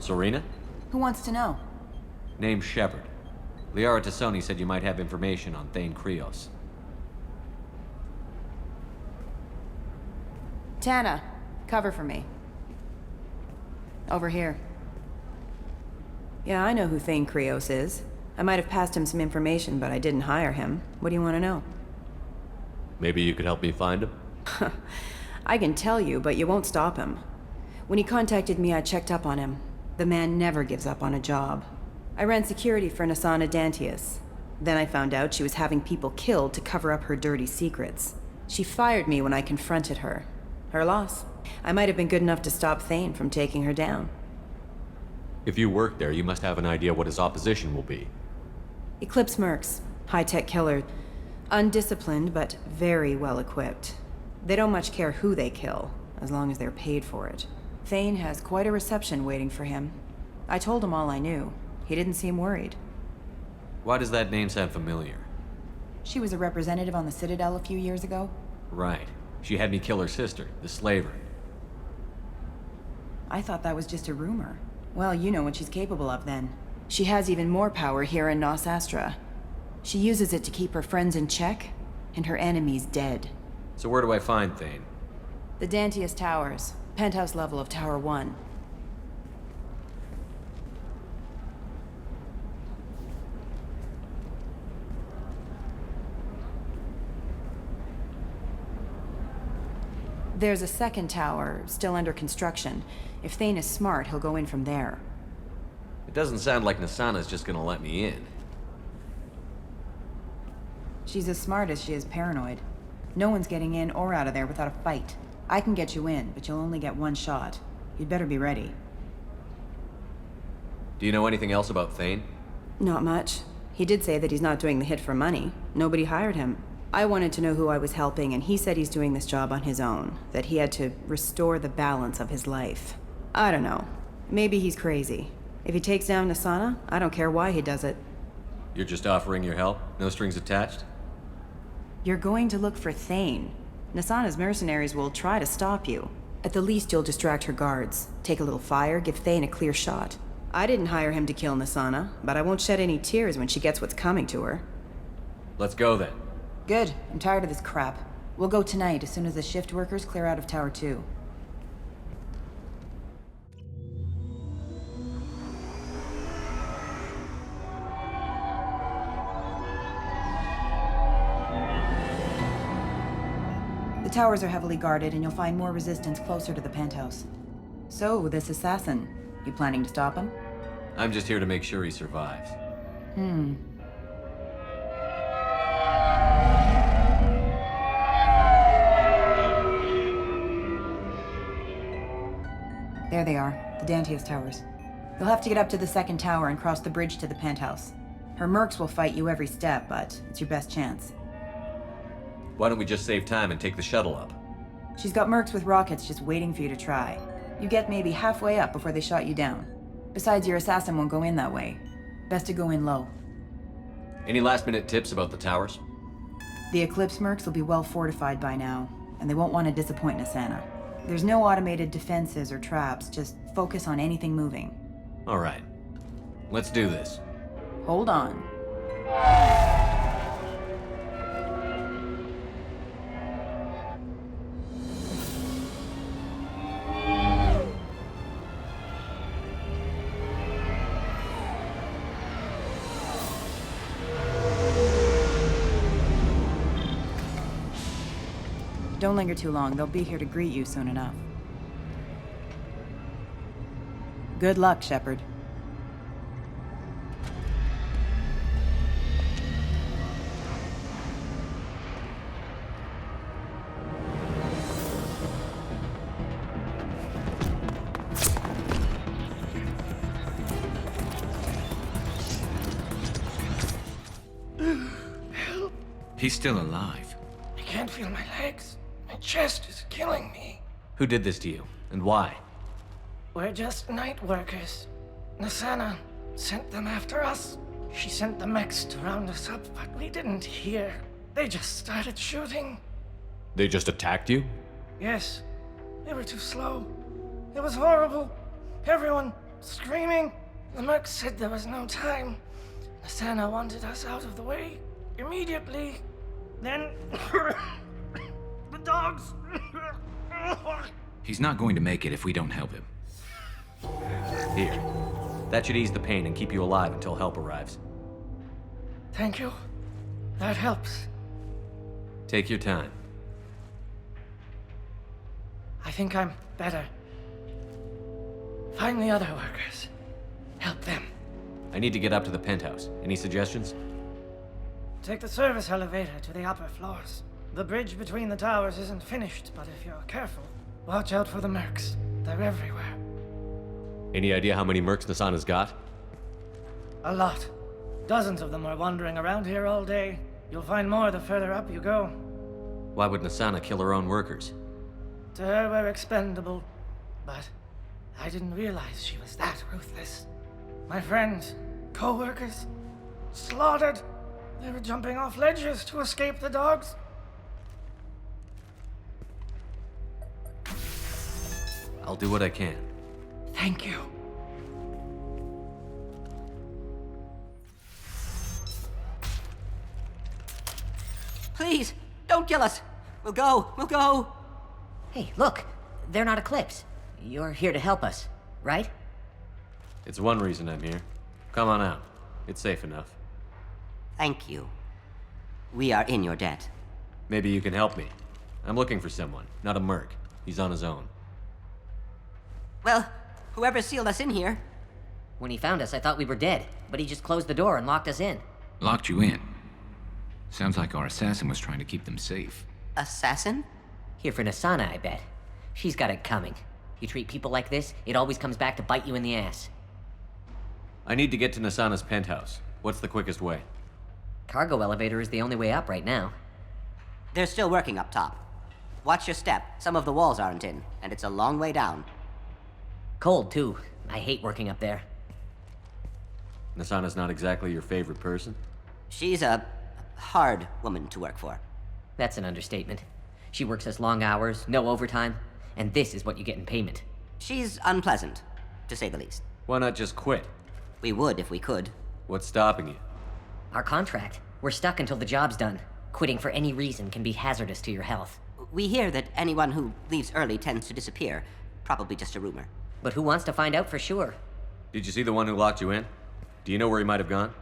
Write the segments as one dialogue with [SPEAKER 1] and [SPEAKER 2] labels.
[SPEAKER 1] Serena?
[SPEAKER 2] Who wants to know?
[SPEAKER 1] Name's Shepard. Liara Tassoni said you might have information on Thane Krios.
[SPEAKER 2] Tana, cover for me. Over here. Yeah, I know who Thane Krios is. I might have passed him some information, but I didn't hire him. What do you want to know?
[SPEAKER 1] Maybe you could help me find him?
[SPEAKER 2] I can tell you, but you won't stop him. When he contacted me, I checked up on him. The man never gives up on a job. I ran security for Nassana Dantius. Then I found out she was having people killed to cover up her dirty secrets. She fired me when I confronted her. Her loss. I might have been good enough to stop Thane from taking her down.
[SPEAKER 1] If you work there, you must have an idea what his opposition will be.
[SPEAKER 2] Eclipse mercs. High-tech killer. Undisciplined, but very well-equipped. They don't much care who they kill, as long as they're paid for it. Thane has quite a reception waiting for him. I told him all I knew. He didn't seem worried.
[SPEAKER 1] Why does that name sound familiar?
[SPEAKER 2] She was a representative on the Citadel a few years ago.
[SPEAKER 1] Right. She had me kill her sister, the slaver.
[SPEAKER 2] I thought that was just a rumor. Well, you know what she's capable of then. She has even more power here in Nos Astra. She uses it to keep her friends in check, and her enemies dead.
[SPEAKER 1] So where do I find Thane?
[SPEAKER 2] The Dantius Towers. Penthouse level of Tower 1. There's a second tower, still under construction. If Thane is smart, he'll go in from there.
[SPEAKER 1] It doesn't sound like Nassana's just gonna let me in.
[SPEAKER 2] She's as smart as she is paranoid. No one's getting in or out of there without a fight. I can get you in, but you'll only get one shot. You'd better be ready.
[SPEAKER 1] Do you know anything else about Thane?
[SPEAKER 2] Not much. He did say that he's not doing the hit for money. Nobody hired him. I wanted to know who I was helping, and he said he's doing this job on his own. That he had to restore the balance of his life. I don't know. Maybe he's crazy. If he takes down Nassana, I don't care why he does it.
[SPEAKER 1] You're just offering your help? No strings attached?
[SPEAKER 2] You're going to look for Thane. Nassana's mercenaries will try to stop you. At the least, you'll distract her guards. Take a little fire, give Thane a clear shot. I didn't hire him to kill Nassana, but I won't shed any tears when she gets what's coming to her.
[SPEAKER 1] Let's go then.
[SPEAKER 2] Good. I'm tired of this crap. We'll go tonight as soon as the shift workers clear out of Tower 2. The towers are heavily guarded, and you'll find more resistance closer to the penthouse. So, this assassin, you planning to stop him?
[SPEAKER 1] I'm just here to make sure he survives. There they are, the Dantius Towers. You'll have to get up to the second tower and cross the bridge to the penthouse. Her mercs will fight you every step, but it's your best chance. Why don't we just save time and take the shuttle up?
[SPEAKER 2] She's got mercs with rockets just waiting for you to try. You get maybe halfway up before they shot you down. Besides, your assassin won't go in that way. Best to go in low.
[SPEAKER 1] Any last-minute tips about the towers?
[SPEAKER 2] The Eclipse mercs will be well fortified by now, and they won't want to disappoint Nassana. There's no automated defenses or traps, just focus on anything moving.
[SPEAKER 1] All right. Let's do this.
[SPEAKER 2] Hold on. Don't linger too long. They'll be here to greet you soon enough. Good luck, Shepard.
[SPEAKER 3] Help!
[SPEAKER 1] He's still alive.
[SPEAKER 3] I can't feel my legs. My chest is killing me.
[SPEAKER 1] Who did this to you, and why?
[SPEAKER 3] We're just night workers. Nassana sent them after us. She sent the mechs to round us up, but we didn't hear. They just started shooting.
[SPEAKER 1] They just attacked you?
[SPEAKER 3] Yes, they were too slow. It was horrible. Everyone screaming. The mercs said there was no time. Nassana wanted us out of the way immediately. Then the dogs.
[SPEAKER 4] He's not going to make it if we don't help him.
[SPEAKER 5] Here. That should ease the pain and keep you alive until help arrives.
[SPEAKER 3] Thank you. That helps.
[SPEAKER 5] Take your time.
[SPEAKER 3] I think I'm better. Find the other workers. Help them.
[SPEAKER 5] I need to get up to the penthouse. Any suggestions?
[SPEAKER 3] Take the service elevator to the upper floors. The bridge between the towers isn't finished, but if you're careful, watch out for the mercs. They're everywhere.
[SPEAKER 5] Any idea how many mercs Nassana's got?
[SPEAKER 3] A lot. Dozens of them are wandering around here all day. You'll find more the further up you go.
[SPEAKER 5] Why would Nassana kill her own workers?
[SPEAKER 3] To her, we're expendable. But I didn't realize she was that ruthless. My friends, co-workers, slaughtered. They were jumping off ledges to escape the dogs.
[SPEAKER 5] I'll do what I can.
[SPEAKER 3] Thank you.
[SPEAKER 6] Please, don't kill us. We'll go.
[SPEAKER 7] Hey, look! They're not Eclipse. You're here to help us, right?
[SPEAKER 5] It's one reason I'm here. Come on out. It's safe enough.
[SPEAKER 6] Thank you. We are in your debt.
[SPEAKER 5] Maybe you can help me. I'm looking for someone, not a merc. He's on his own.
[SPEAKER 6] Well, whoever sealed us in here.
[SPEAKER 7] When he found us, I thought we were dead, but he just closed the door and locked us in.
[SPEAKER 4] Locked you in. Sounds like our assassin was trying to keep them safe.
[SPEAKER 6] Assassin?
[SPEAKER 7] Here for Nassana, I bet. She's got it coming. You treat people like this, it always comes back to bite you in the ass.
[SPEAKER 5] I need to get to Nassana's penthouse. What's the quickest way?
[SPEAKER 7] Cargo elevator is the only way up right now.
[SPEAKER 6] They're still working up top. Watch your step. Some of the walls aren't in, and it's a long way down.
[SPEAKER 7] Cold, too. I hate working up there.
[SPEAKER 5] Nassana's not exactly your favorite person?
[SPEAKER 6] She's a hard woman to work for.
[SPEAKER 7] That's an understatement. She works us long hours, no overtime, and this is what you get in payment.
[SPEAKER 6] She's unpleasant, to say the least.
[SPEAKER 5] Why not just quit?
[SPEAKER 6] We would if we could.
[SPEAKER 5] What's stopping you?
[SPEAKER 7] Our contract. We're stuck until the job's done. Quitting for any reason can be hazardous to your health.
[SPEAKER 6] We hear that anyone who leaves early tends to disappear. Probably just a rumor.
[SPEAKER 7] But who wants to find out for sure?
[SPEAKER 5] Did you see the one who locked you in? Do you know where he might have gone?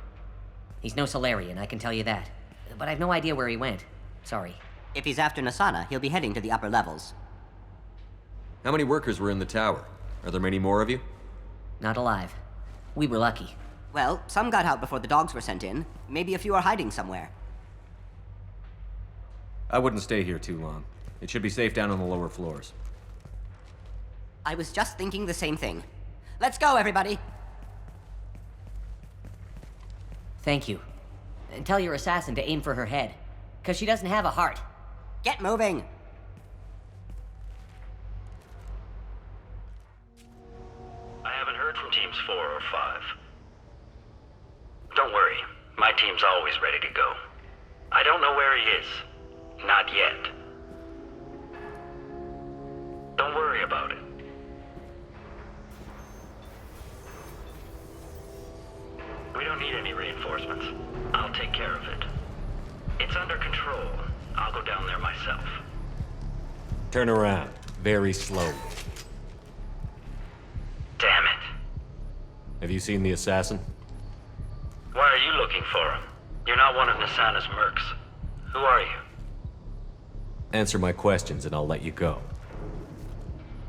[SPEAKER 7] He's no Solarian, I can tell you that. But I've no idea where he went. Sorry.
[SPEAKER 6] If he's after Nassana, he'll be heading to the upper levels.
[SPEAKER 5] How many workers were in the tower? Are there many more of you?
[SPEAKER 7] Not alive. We were lucky.
[SPEAKER 6] Well, some got out before the dogs were sent in. Maybe a few are hiding somewhere.
[SPEAKER 5] I wouldn't stay here too long. It should be safe down on the lower floors.
[SPEAKER 6] I was just thinking the same thing. Let's go, everybody!
[SPEAKER 7] Thank you. And tell your assassin to aim for her head. 'Cause she doesn't have a heart.
[SPEAKER 6] Get moving!
[SPEAKER 8] I haven't heard from teams 4 or 5. Don't worry, my team's always ready to go. I don't know where he is. Not yet. Don't worry about it. We don't need any reinforcements. I'll take care of it. It's under control. I'll go down there myself.
[SPEAKER 5] Turn around. Very slowly.
[SPEAKER 8] Damn it.
[SPEAKER 5] Have you seen the assassin?
[SPEAKER 8] Why are you looking for him? You're not one of Nassana's mercs. Who are you?
[SPEAKER 5] Answer my questions and I'll let you go.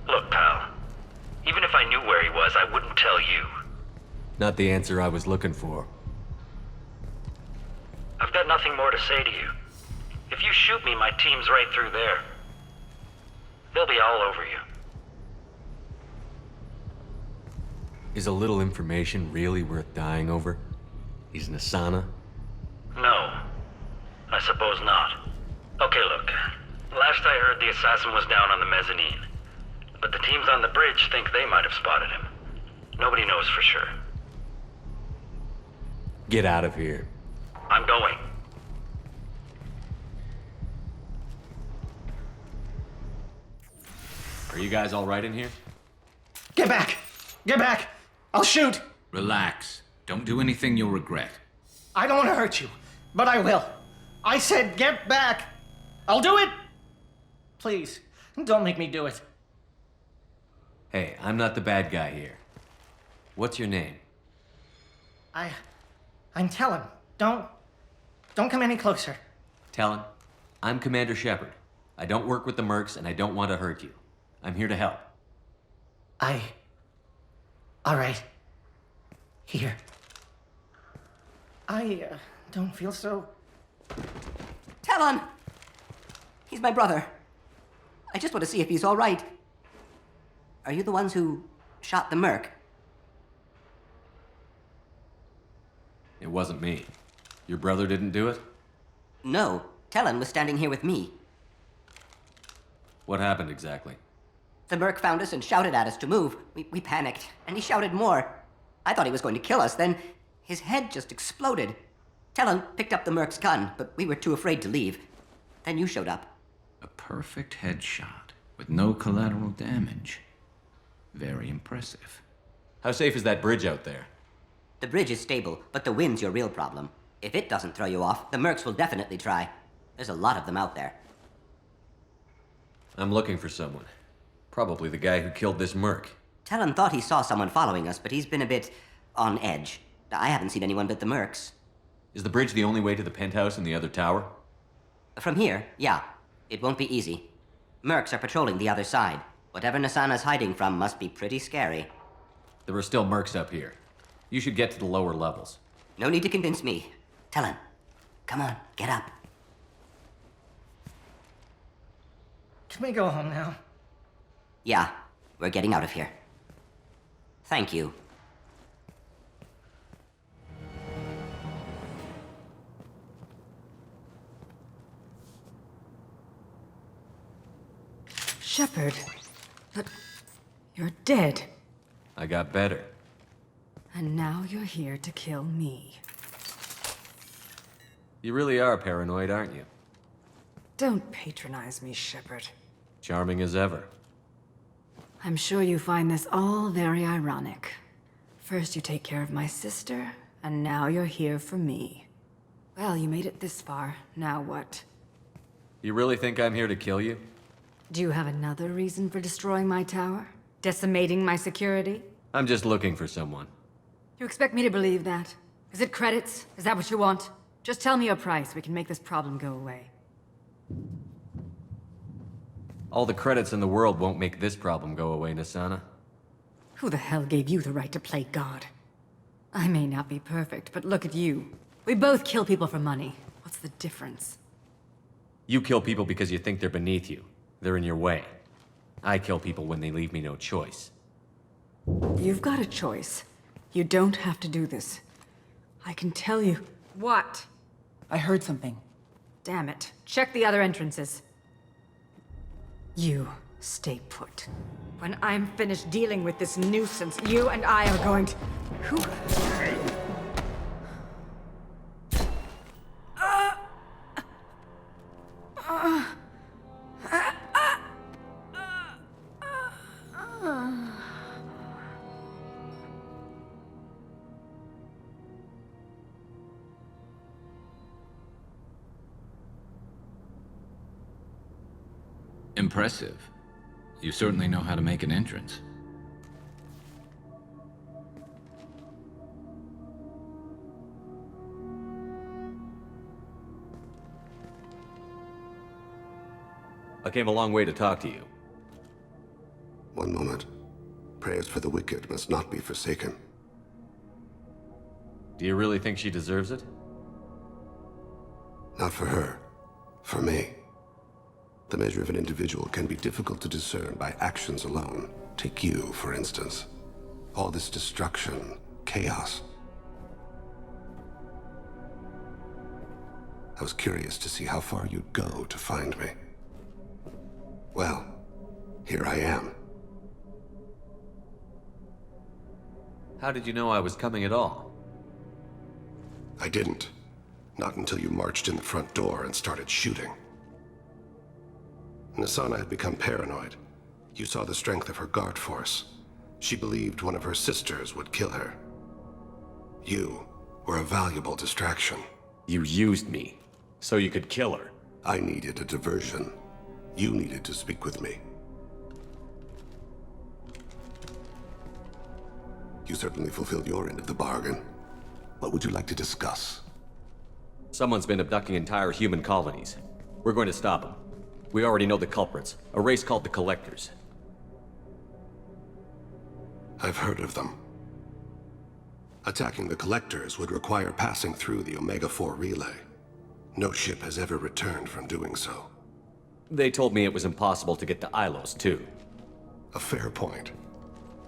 [SPEAKER 8] Look, pal. Even if I knew where he was, I wouldn't tell you.
[SPEAKER 5] Not the answer I was looking for.
[SPEAKER 8] I've got nothing more to say to you. If you shoot me, my team's right through there. They'll be all over you.
[SPEAKER 5] Is a little information really worth dying over? Is Nassana?
[SPEAKER 8] No. I suppose not. Okay, look. Last I heard, the assassin was down on the mezzanine. But the teams on the bridge think they might have spotted him. Nobody knows for sure.
[SPEAKER 5] Get out of here.
[SPEAKER 8] I'm going.
[SPEAKER 5] Are you guys all right in here?
[SPEAKER 3] Get back! Get back! I'll shoot!
[SPEAKER 4] Relax. Don't do anything you'll regret.
[SPEAKER 3] I don't want to hurt you, but I will. I said get back! I'll do it! Please, don't make me do it.
[SPEAKER 5] Hey, I'm not the bad guy here. What's your name?
[SPEAKER 3] I'm Talon. Don't come any closer.
[SPEAKER 5] Talon, I'm Commander Shepard. I don't work with the mercs, and I don't want to hurt you. I'm here to help.
[SPEAKER 3] All right. Here. I don't feel so...
[SPEAKER 6] Talon! He's my brother. I just want to see if he's all right. Are you the ones who shot the merc?
[SPEAKER 5] It wasn't me. Your brother didn't do it?
[SPEAKER 6] No, Talon was standing here with me.
[SPEAKER 5] What happened exactly?
[SPEAKER 6] The merc found us and shouted at us to move. We panicked, and he shouted more. I thought he was going to kill us, then his head just exploded. Talon picked up the merc's gun, but we were too afraid to leave. Then you showed up.
[SPEAKER 4] A perfect headshot with no collateral damage. Very impressive.
[SPEAKER 5] How safe is that bridge out there?
[SPEAKER 6] The bridge is stable, but the wind's your real problem. If it doesn't throw you off, the mercs will definitely try. There's a lot of them out there.
[SPEAKER 5] I'm looking for someone. Probably the guy who killed this merc.
[SPEAKER 6] Talon thought he saw someone following us, but he's been a bit on edge. I haven't seen anyone but the mercs.
[SPEAKER 5] Is the bridge the only way to the penthouse and the other tower?
[SPEAKER 6] From here, yeah. It won't be easy. Mercs are patrolling the other side. Whatever Nassana's hiding from must be pretty scary.
[SPEAKER 5] There are still mercs up here. You should get to the lower levels.
[SPEAKER 6] No need to convince me. Talon, come on, get up.
[SPEAKER 3] Can we go home now?
[SPEAKER 6] Yeah, we're getting out of here. Thank you.
[SPEAKER 2] Shepard, but you're dead.
[SPEAKER 5] I got better.
[SPEAKER 2] And now you're here to kill me.
[SPEAKER 5] You really are paranoid, aren't you?
[SPEAKER 2] Don't patronize me, Shepard.
[SPEAKER 5] Charming as ever.
[SPEAKER 2] I'm sure you find this all very ironic. First you take care of my sister, and now you're here for me. Well, you made it this far. Now what?
[SPEAKER 5] You really think I'm here to kill you?
[SPEAKER 2] Do you have another reason for destroying my tower? Decimating my security?
[SPEAKER 5] I'm just looking for someone.
[SPEAKER 2] You expect me to believe that? Is it credits? Is that what you want? Just tell me a price. We can make this problem go away.
[SPEAKER 5] All the credits in the world won't make this problem go away, Nassana.
[SPEAKER 2] Who the hell gave you the right to play God? I may not be perfect, but look at you. We both kill people for money. What's the difference?
[SPEAKER 5] You kill people because you think they're beneath you. They're in your way. I kill people when they leave me no choice.
[SPEAKER 2] You've got a choice. You don't have to do this. I can tell you. What?
[SPEAKER 1] I heard something.
[SPEAKER 2] Damn it. Check the other entrances. You stay put. When I'm finished dealing with this nuisance, you and I are going to... Who?
[SPEAKER 4] Impressive. You certainly know how to make an entrance.
[SPEAKER 5] I came a long way to talk to you.
[SPEAKER 9] One moment. Prayers for the wicked must not be forsaken.
[SPEAKER 5] Do you really think she deserves it?
[SPEAKER 9] Not for her. For me. The measure of an individual can be difficult to discern by actions alone. Take you, for instance. All this destruction, chaos. I was curious to see how far you'd go to find me. Well, here I am.
[SPEAKER 5] How did you know I was coming at all?
[SPEAKER 9] I didn't. Not until you marched in the front door and started shooting. Nassana had become paranoid. You saw the strength of her guard force. She believed one of her sisters would kill her. You were a valuable distraction.
[SPEAKER 5] You used me, so you could kill her.
[SPEAKER 9] I needed a diversion. You needed to speak with me. You certainly fulfilled your end of the bargain. What would you like to discuss?
[SPEAKER 5] Someone's been abducting entire human colonies. We're going to stop them. We already know the culprits, a race called the Collectors.
[SPEAKER 9] I've heard of them. Attacking the Collectors would require passing through the Omega-4 relay. No ship has ever returned from doing so.
[SPEAKER 5] They told me it was impossible to get to Ilos, too.
[SPEAKER 9] A fair point.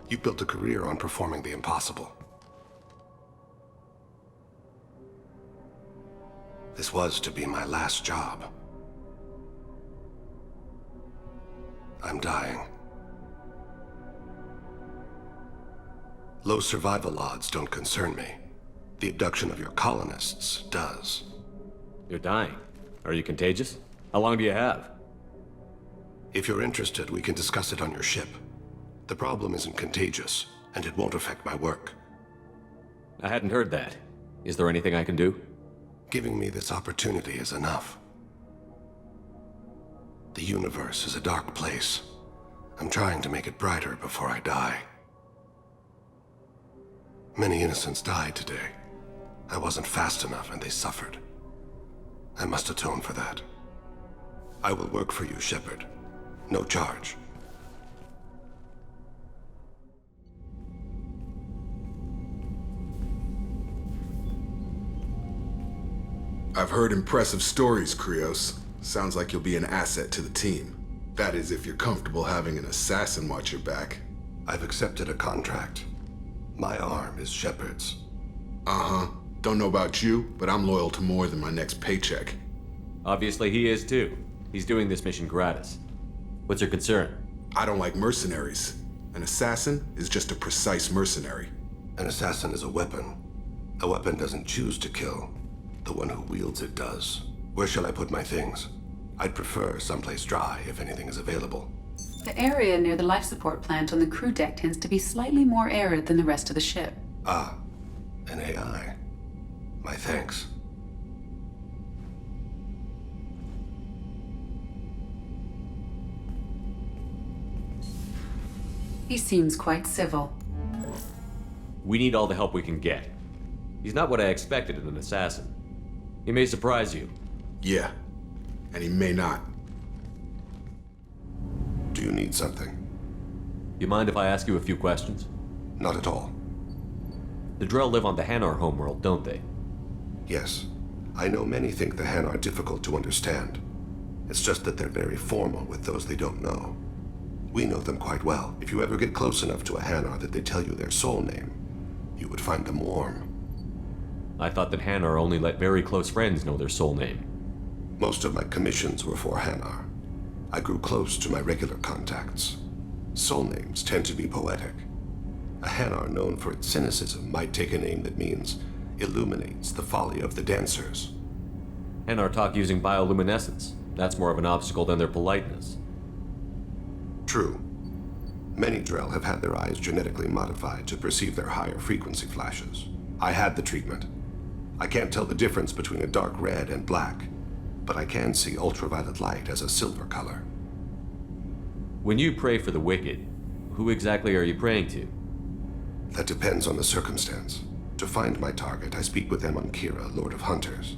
[SPEAKER 9] You built a career on performing the impossible. This was to be my last job. I'm dying. Low survival odds don't concern me. The abduction of your colonists does.
[SPEAKER 5] You're dying. Are you contagious? How long do you have?
[SPEAKER 9] If you're interested, we can discuss it on your ship. The problem isn't contagious, and it won't affect my work.
[SPEAKER 5] I hadn't heard that. Is there anything I can do?
[SPEAKER 9] Giving me this opportunity is enough. The universe is a dark place. I'm trying to make it brighter before I die. Many innocents died today. I wasn't fast enough and they suffered. I must atone for that. I will work for you, Shepard. No charge.
[SPEAKER 10] I've heard impressive stories, Krios. Sounds like you'll be an asset to the team. That is, if you're comfortable having an assassin watch your back.
[SPEAKER 9] I've accepted a contract. My arm is Shepard's.
[SPEAKER 10] Uh-huh. Don't know about you, but I'm loyal to more than my next paycheck.
[SPEAKER 5] Obviously he is too. He's doing this mission gratis. What's your concern?
[SPEAKER 10] I don't like mercenaries. An assassin is just a precise mercenary.
[SPEAKER 9] An assassin is a weapon. A weapon doesn't choose to kill. The one who wields it does. Where shall I put my things? I'd prefer someplace dry if anything is available.
[SPEAKER 11] The area near the life support plant on the crew deck tends to be slightly more arid than the rest of the ship.
[SPEAKER 9] Ah, an AI. My thanks.
[SPEAKER 11] He seems quite civil.
[SPEAKER 5] We need all the help we can get. He's not what I expected in an assassin. He may surprise you.
[SPEAKER 10] Yeah, and he may not.
[SPEAKER 9] Do you need something?
[SPEAKER 5] You mind if I ask you a few questions?
[SPEAKER 9] Not at all.
[SPEAKER 5] The Drell live on the Hanar homeworld, don't they?
[SPEAKER 9] Yes. I know many think the Han are difficult to understand. It's just that they're very formal with those they don't know. We know them quite well. If you ever get close enough to a Hanar that they tell you their soul name, you would find them warm.
[SPEAKER 5] I thought that Hanar only let very close friends know their soul name.
[SPEAKER 9] Most of my commissions were for Hanar. I grew close to my regular contacts. Soul names tend to be poetic. A Hanar known for its cynicism might take a name that means illuminates the folly of the dancers.
[SPEAKER 5] Hanar talk using bioluminescence. That's more of an obstacle than their politeness.
[SPEAKER 9] True. Many Drell have had their eyes genetically modified to perceive their higher frequency flashes. I had the treatment. I can't tell the difference between a dark red and black, but I can see ultraviolet light as a silver color.
[SPEAKER 5] When you pray for the wicked, who exactly are you praying to?
[SPEAKER 9] That depends on the circumstance. To find my target, I speak with them on Kira, Lord of Hunters.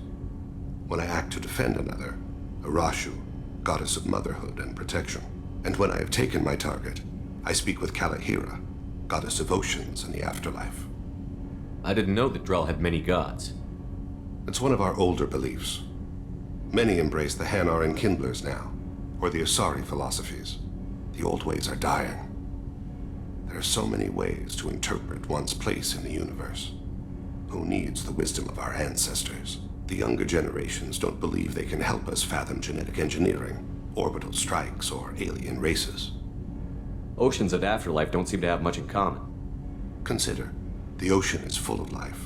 [SPEAKER 9] When I act to defend another, Arashu, goddess of motherhood and protection. And when I have taken my target, I speak with Kalahira, goddess of oceans and the afterlife.
[SPEAKER 5] I didn't know that Drell had many gods.
[SPEAKER 9] It's one of our older beliefs. Many embrace the Hanar and Kindlers now, or the Asari philosophies. The old ways are dying. There are so many ways to interpret one's place in the universe. Who needs the wisdom of our ancestors? The younger generations don't believe they can help us fathom genetic engineering, orbital strikes, or alien races.
[SPEAKER 5] Oceans and afterlife don't seem to have much in common.
[SPEAKER 9] Consider, the ocean is full of life,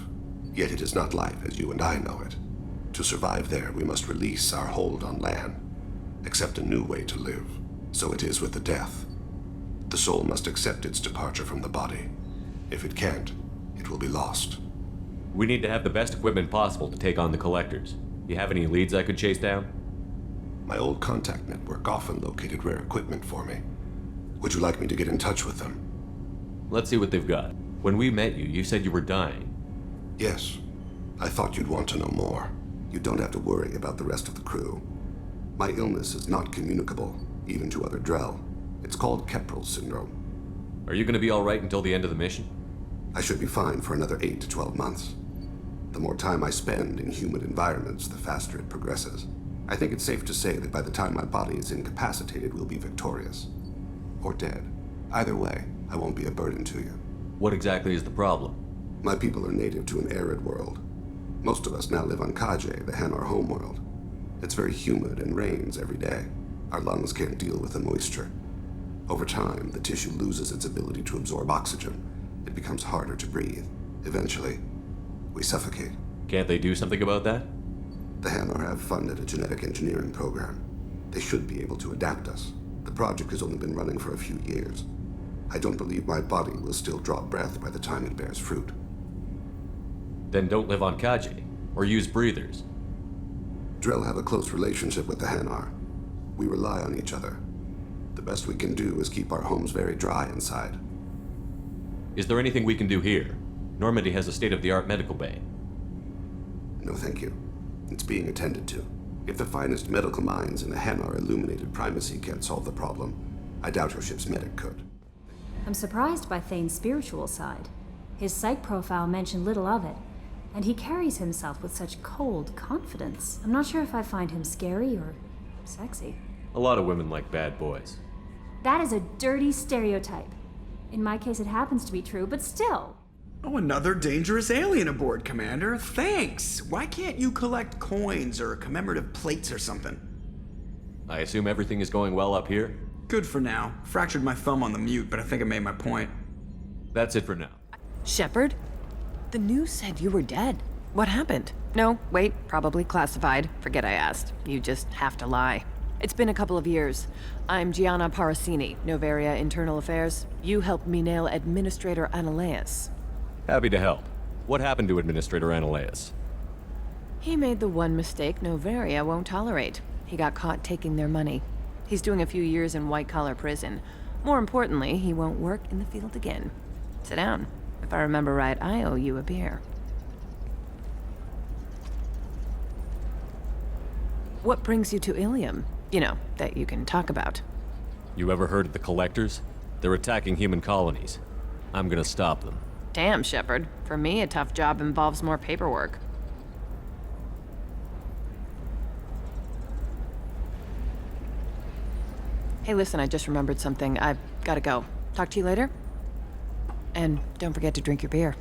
[SPEAKER 9] yet it is not life as you and I know it. To survive there, we must release our hold on land, accept a new way to live. So it is with the death. The soul must accept its departure from the body. If it can't, it will be lost.
[SPEAKER 5] We need to have the best equipment possible to take on the collectors. You have any leads I could chase down?
[SPEAKER 9] My old contact network often located rare equipment for me. Would you like me to get in touch with them?
[SPEAKER 5] Let's see what they've got. When we met you, you said you were dying.
[SPEAKER 9] Yes. I thought you'd want to know more. You don't have to worry about the rest of the crew. My illness is not communicable, even to other Drell. It's called Keprel syndrome.
[SPEAKER 5] Are you going to be all right until the end of the mission?
[SPEAKER 9] I should be fine for another 8 to 12 months. The more time I spend in humid environments, the faster it progresses. I think it's safe to say that by the time my body is incapacitated, we'll be victorious. Or dead. Either way, I won't be a burden to you.
[SPEAKER 5] What exactly is the problem?
[SPEAKER 9] My people are native to an arid world. Most of us now live on Kaje, the Hanar homeworld. It's very humid and rains every day. Our lungs can't deal with the moisture. Over time, the tissue loses its ability to absorb oxygen. It becomes harder to breathe. Eventually, we suffocate.
[SPEAKER 5] Can't they do something about that?
[SPEAKER 9] The Hanar have funded a genetic engineering program. They should be able to adapt us. The project has only been running for a few years. I don't believe my body will still draw breath by the time it bears fruit.
[SPEAKER 5] Then don't live on Kaje, or use breathers.
[SPEAKER 9] Drell have a close relationship with the Hanar. We rely on each other. The best we can do is keep our homes very dry inside.
[SPEAKER 5] Is there anything we can do here? Normandy has a state-of-the-art medical bay.
[SPEAKER 9] No, thank you. It's being attended to. If the finest medical minds in the Hanar illuminated primacy can't solve the problem, I doubt your ship's medic could.
[SPEAKER 12] I'm surprised by Thane's spiritual side. His psych profile mentioned little of it, and he carries himself with such cold confidence. I'm not sure if I find him scary or sexy.
[SPEAKER 5] A lot of women like bad boys.
[SPEAKER 12] That is a dirty stereotype. In my case, it happens to be true, but still.
[SPEAKER 13] Oh, another dangerous alien aboard, Commander. Thanks. Why can't you collect coins or commemorative plates or something?
[SPEAKER 5] I assume everything is going well up here?
[SPEAKER 13] Good for now. Fractured my thumb on the mute, but I think I made my point.
[SPEAKER 5] That's it for now.
[SPEAKER 2] Shepard? The news said you were dead. What happened? No, wait, probably classified. Forget I asked. You just have to lie. It's been a couple of years. I'm Gianna Parasini, Novaria Internal Affairs. You helped me nail Administrator Analeus.
[SPEAKER 5] Happy to help. What happened to Administrator Analeus?
[SPEAKER 2] He made the one mistake Novaria won't tolerate. He got caught taking their money. He's doing a few years in white-collar prison. More importantly, he won't work in the field again. Sit down. If I remember right, I owe you a beer. What brings you to Ilium? You know, that you can talk about.
[SPEAKER 5] You ever heard of the Collectors? They're attacking human colonies. I'm gonna stop them.
[SPEAKER 2] Damn, Shepard. For me, a tough job involves more paperwork. Hey, listen, I just remembered something. I've gotta go. Talk to you later? And don't forget to drink your beer.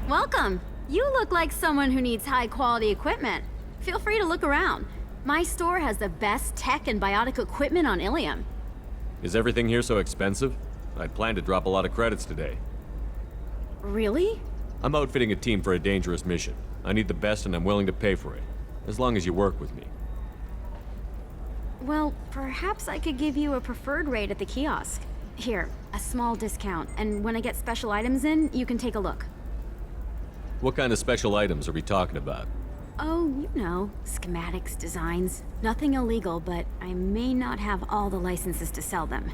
[SPEAKER 14] Welcome. You look like someone who needs high-quality equipment. Feel free to look around. My store has the best tech and biotic equipment on Ilium.
[SPEAKER 5] Is everything here so expensive? I'd planned to drop a lot of credits today.
[SPEAKER 14] Really?
[SPEAKER 5] I'm outfitting a team for a dangerous mission. I need the best and I'm willing to pay for it. As long as you work with me.
[SPEAKER 14] Well, perhaps I could give you a preferred rate at the kiosk. Here, a small discount, and when I get special items in, you can take a look.
[SPEAKER 5] What kind of special items are we talking about?
[SPEAKER 14] Oh, you know, schematics, designs. Nothing illegal, but I may not have all the licenses to sell them.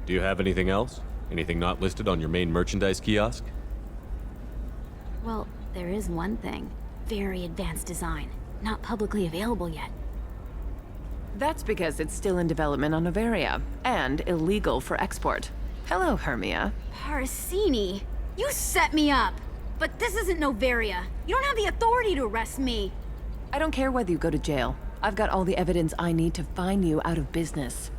[SPEAKER 5] Do you have anything else? Anything not listed on your main merchandise kiosk?
[SPEAKER 14] Well, there is one thing. Very advanced design. Not publicly available yet.
[SPEAKER 2] That's because it's still in development on Novaria, and illegal for export. Hello, Hermia.
[SPEAKER 14] Parasini, you set me up! But this isn't Novaria. You don't have the authority to arrest me.
[SPEAKER 2] I don't care whether you go to jail. I've got all the evidence I need to find you out of business.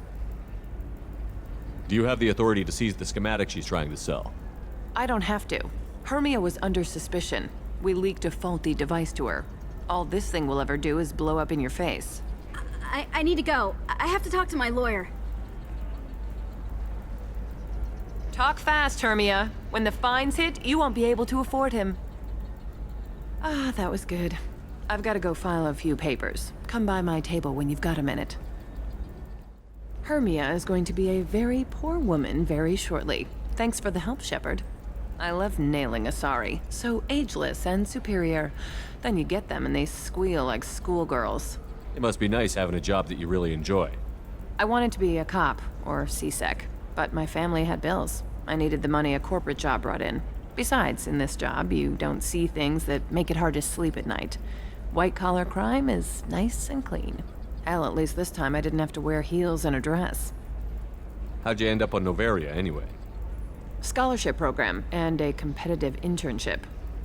[SPEAKER 5] Do you have the authority to seize the schematic she's trying to sell?
[SPEAKER 2] I don't have to. Hermia was under suspicion. We leaked a faulty device to her. All this thing will ever do is blow up in your face.
[SPEAKER 14] I need to go. I have to talk to my lawyer.
[SPEAKER 2] Talk fast, Hermia. When the fines hit, you won't be able to afford him. Ah, that was good. I've got to go file a few papers. Come by my table when you've got a minute.
[SPEAKER 15] Hermia is going to be a very poor woman very shortly. Thanks for the help, Shepard. I love nailing Asari. So ageless and superior. Then you get them and they squeal like schoolgirls.
[SPEAKER 5] It must be nice having a job that you really enjoy.
[SPEAKER 15] I wanted to be a cop, or CSEC, but my family had bills. I needed the money a corporate job brought in. Besides, in this job, you don't see things that make it hard to sleep at night. White-collar crime is nice and clean. Hell, at least this time I didn't have to wear heels and a dress.
[SPEAKER 5] How'd you end up on Novaria, anyway?
[SPEAKER 15] Scholarship program and a competitive internship.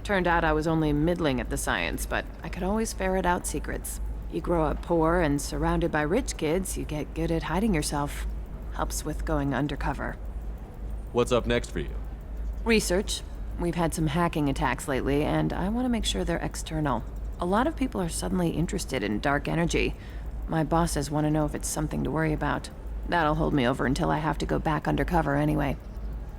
[SPEAKER 15] Turned out I was only middling at the science, but I could always ferret out secrets. You grow up poor and surrounded by rich kids, you get good at hiding yourself. Helps with going undercover.
[SPEAKER 5] What's up next for you?
[SPEAKER 15] Research. We've had some hacking attacks lately, and I want to make sure they're external. A lot of people are suddenly interested in dark energy. My bosses want to know if it's something to worry about. That'll hold me over until I have to go back undercover anyway.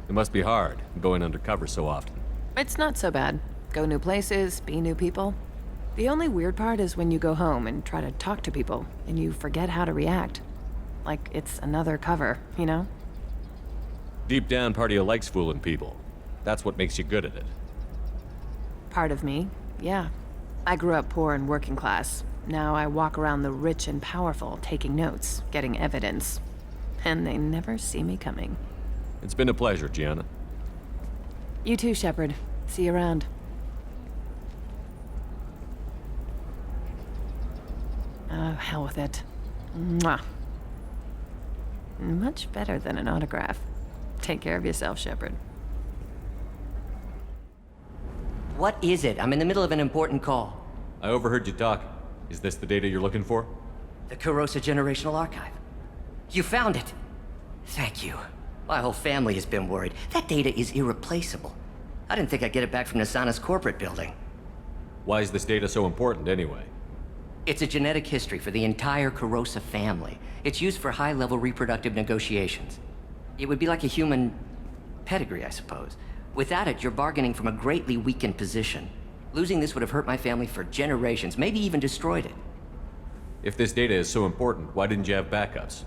[SPEAKER 5] It must be hard, going undercover so often.
[SPEAKER 15] It's not so bad. Go new places, be new people. The only weird part is when you go home and try to talk to people, and you forget how to react. Like it's another cover, you know?
[SPEAKER 5] Deep down, part of you likes fooling people. That's what makes you good at it.
[SPEAKER 15] Part of me, yeah. I grew up poor and working class. Now I walk around the rich and powerful, taking notes, getting evidence. And they never see me coming.
[SPEAKER 5] It's been a pleasure, Gianna.
[SPEAKER 15] You too, Shepard. See you around. Oh, hell with it. Mwah. Much better than an autograph. Take care of yourself, Shepard.
[SPEAKER 6] What is it? I'm in the middle of an important call.
[SPEAKER 5] I overheard you talk. Is this the data you're looking for?
[SPEAKER 6] The Corrosa Generational Archive. You found it! Thank you. My whole family has been worried. That data is irreplaceable. I didn't think I'd get it back from Nassana's corporate building.
[SPEAKER 5] Why is this data so important, anyway?
[SPEAKER 6] It's a genetic history for the entire Corrosa family. It's used for high-level reproductive negotiations. It would be like a human pedigree, I suppose. Without it, you're bargaining from a greatly weakened position. Losing this would have hurt my family for generations, maybe even destroyed it.
[SPEAKER 5] If this data is so important, why didn't you have backups?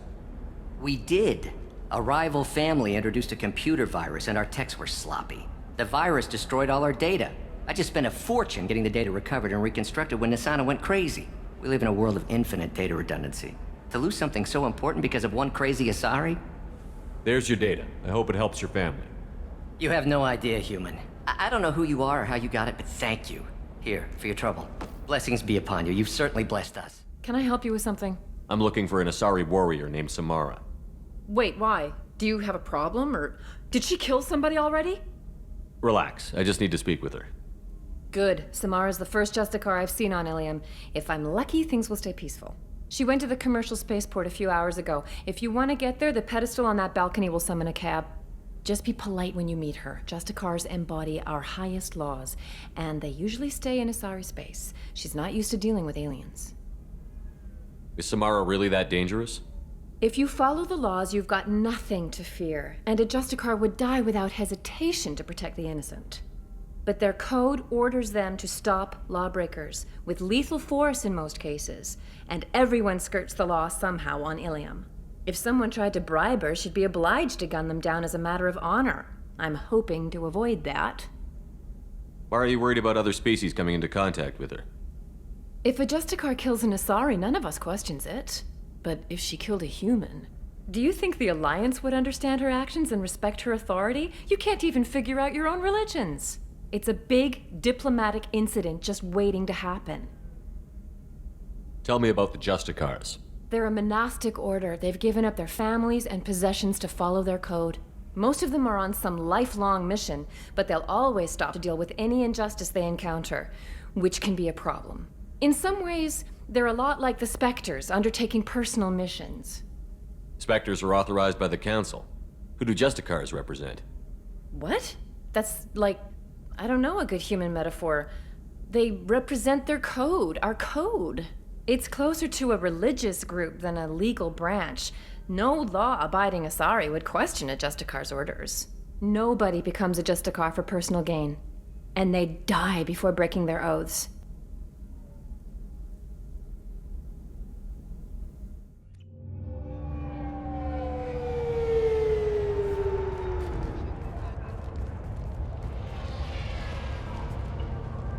[SPEAKER 6] We did. A rival family introduced a computer virus and our techs were sloppy. The virus destroyed all our data. I just spent a fortune getting the data recovered and reconstructed when Nassana went crazy. We live in a world of infinite data redundancy. To lose something so important because of one crazy Asari?
[SPEAKER 5] There's your data. I hope it helps your family.
[SPEAKER 6] You have no idea, human. I don't know who you are or how you got it, but thank you. Here, for your trouble. Blessings be upon you. You've certainly blessed us.
[SPEAKER 15] Can I help you with something?
[SPEAKER 5] I'm looking for an Asari warrior named Samara.
[SPEAKER 15] Wait, why? Do you have a problem, or did she kill somebody already?
[SPEAKER 5] Relax. I just need to speak with her.
[SPEAKER 2] Good. Samara's the first Justicar I've seen on Ilium. If I'm lucky, things will stay peaceful. She went to the commercial spaceport a few hours ago. If you want to get there, the pedestal on that balcony will summon a cab. Just be polite when you meet her. Justicars embody our highest laws, and they usually stay in Asari space. She's not used to dealing with aliens.
[SPEAKER 5] Is Samara really that dangerous?
[SPEAKER 2] If you follow the laws, you've got nothing to fear, and a Justicar would die without hesitation to protect the innocent. But their code orders them to stop lawbreakers, with lethal force in most cases, and everyone skirts the law somehow on Ilium. If someone tried to bribe her, she'd be obliged to gun them down as a matter of honor. I'm hoping to avoid that.
[SPEAKER 5] Why are you worried about other species coming into contact with her?
[SPEAKER 2] If a Justicar kills an Asari, none of us questions it. But if she killed a human, do you think the Alliance would understand her actions and respect her authority? You can't even figure out your own religions. It's a big diplomatic incident just waiting to happen.
[SPEAKER 5] Tell me about the Justicars.
[SPEAKER 2] They're a monastic order. They've given up their families and possessions to follow their code. Most of them are on some lifelong mission, but they'll always stop to deal with any injustice they encounter, which can be a problem. In some ways, they're a lot like the Spectres, undertaking personal missions.
[SPEAKER 5] Spectres are authorized by the Council. Who do Justicars represent?
[SPEAKER 2] What? That's like, I don't know, a good human metaphor. They represent their code, our code. It's closer to a religious group than a legal branch. No law-abiding Asari would question a Justicar's orders. Nobody becomes a Justicar for personal gain. And they die before breaking their oaths.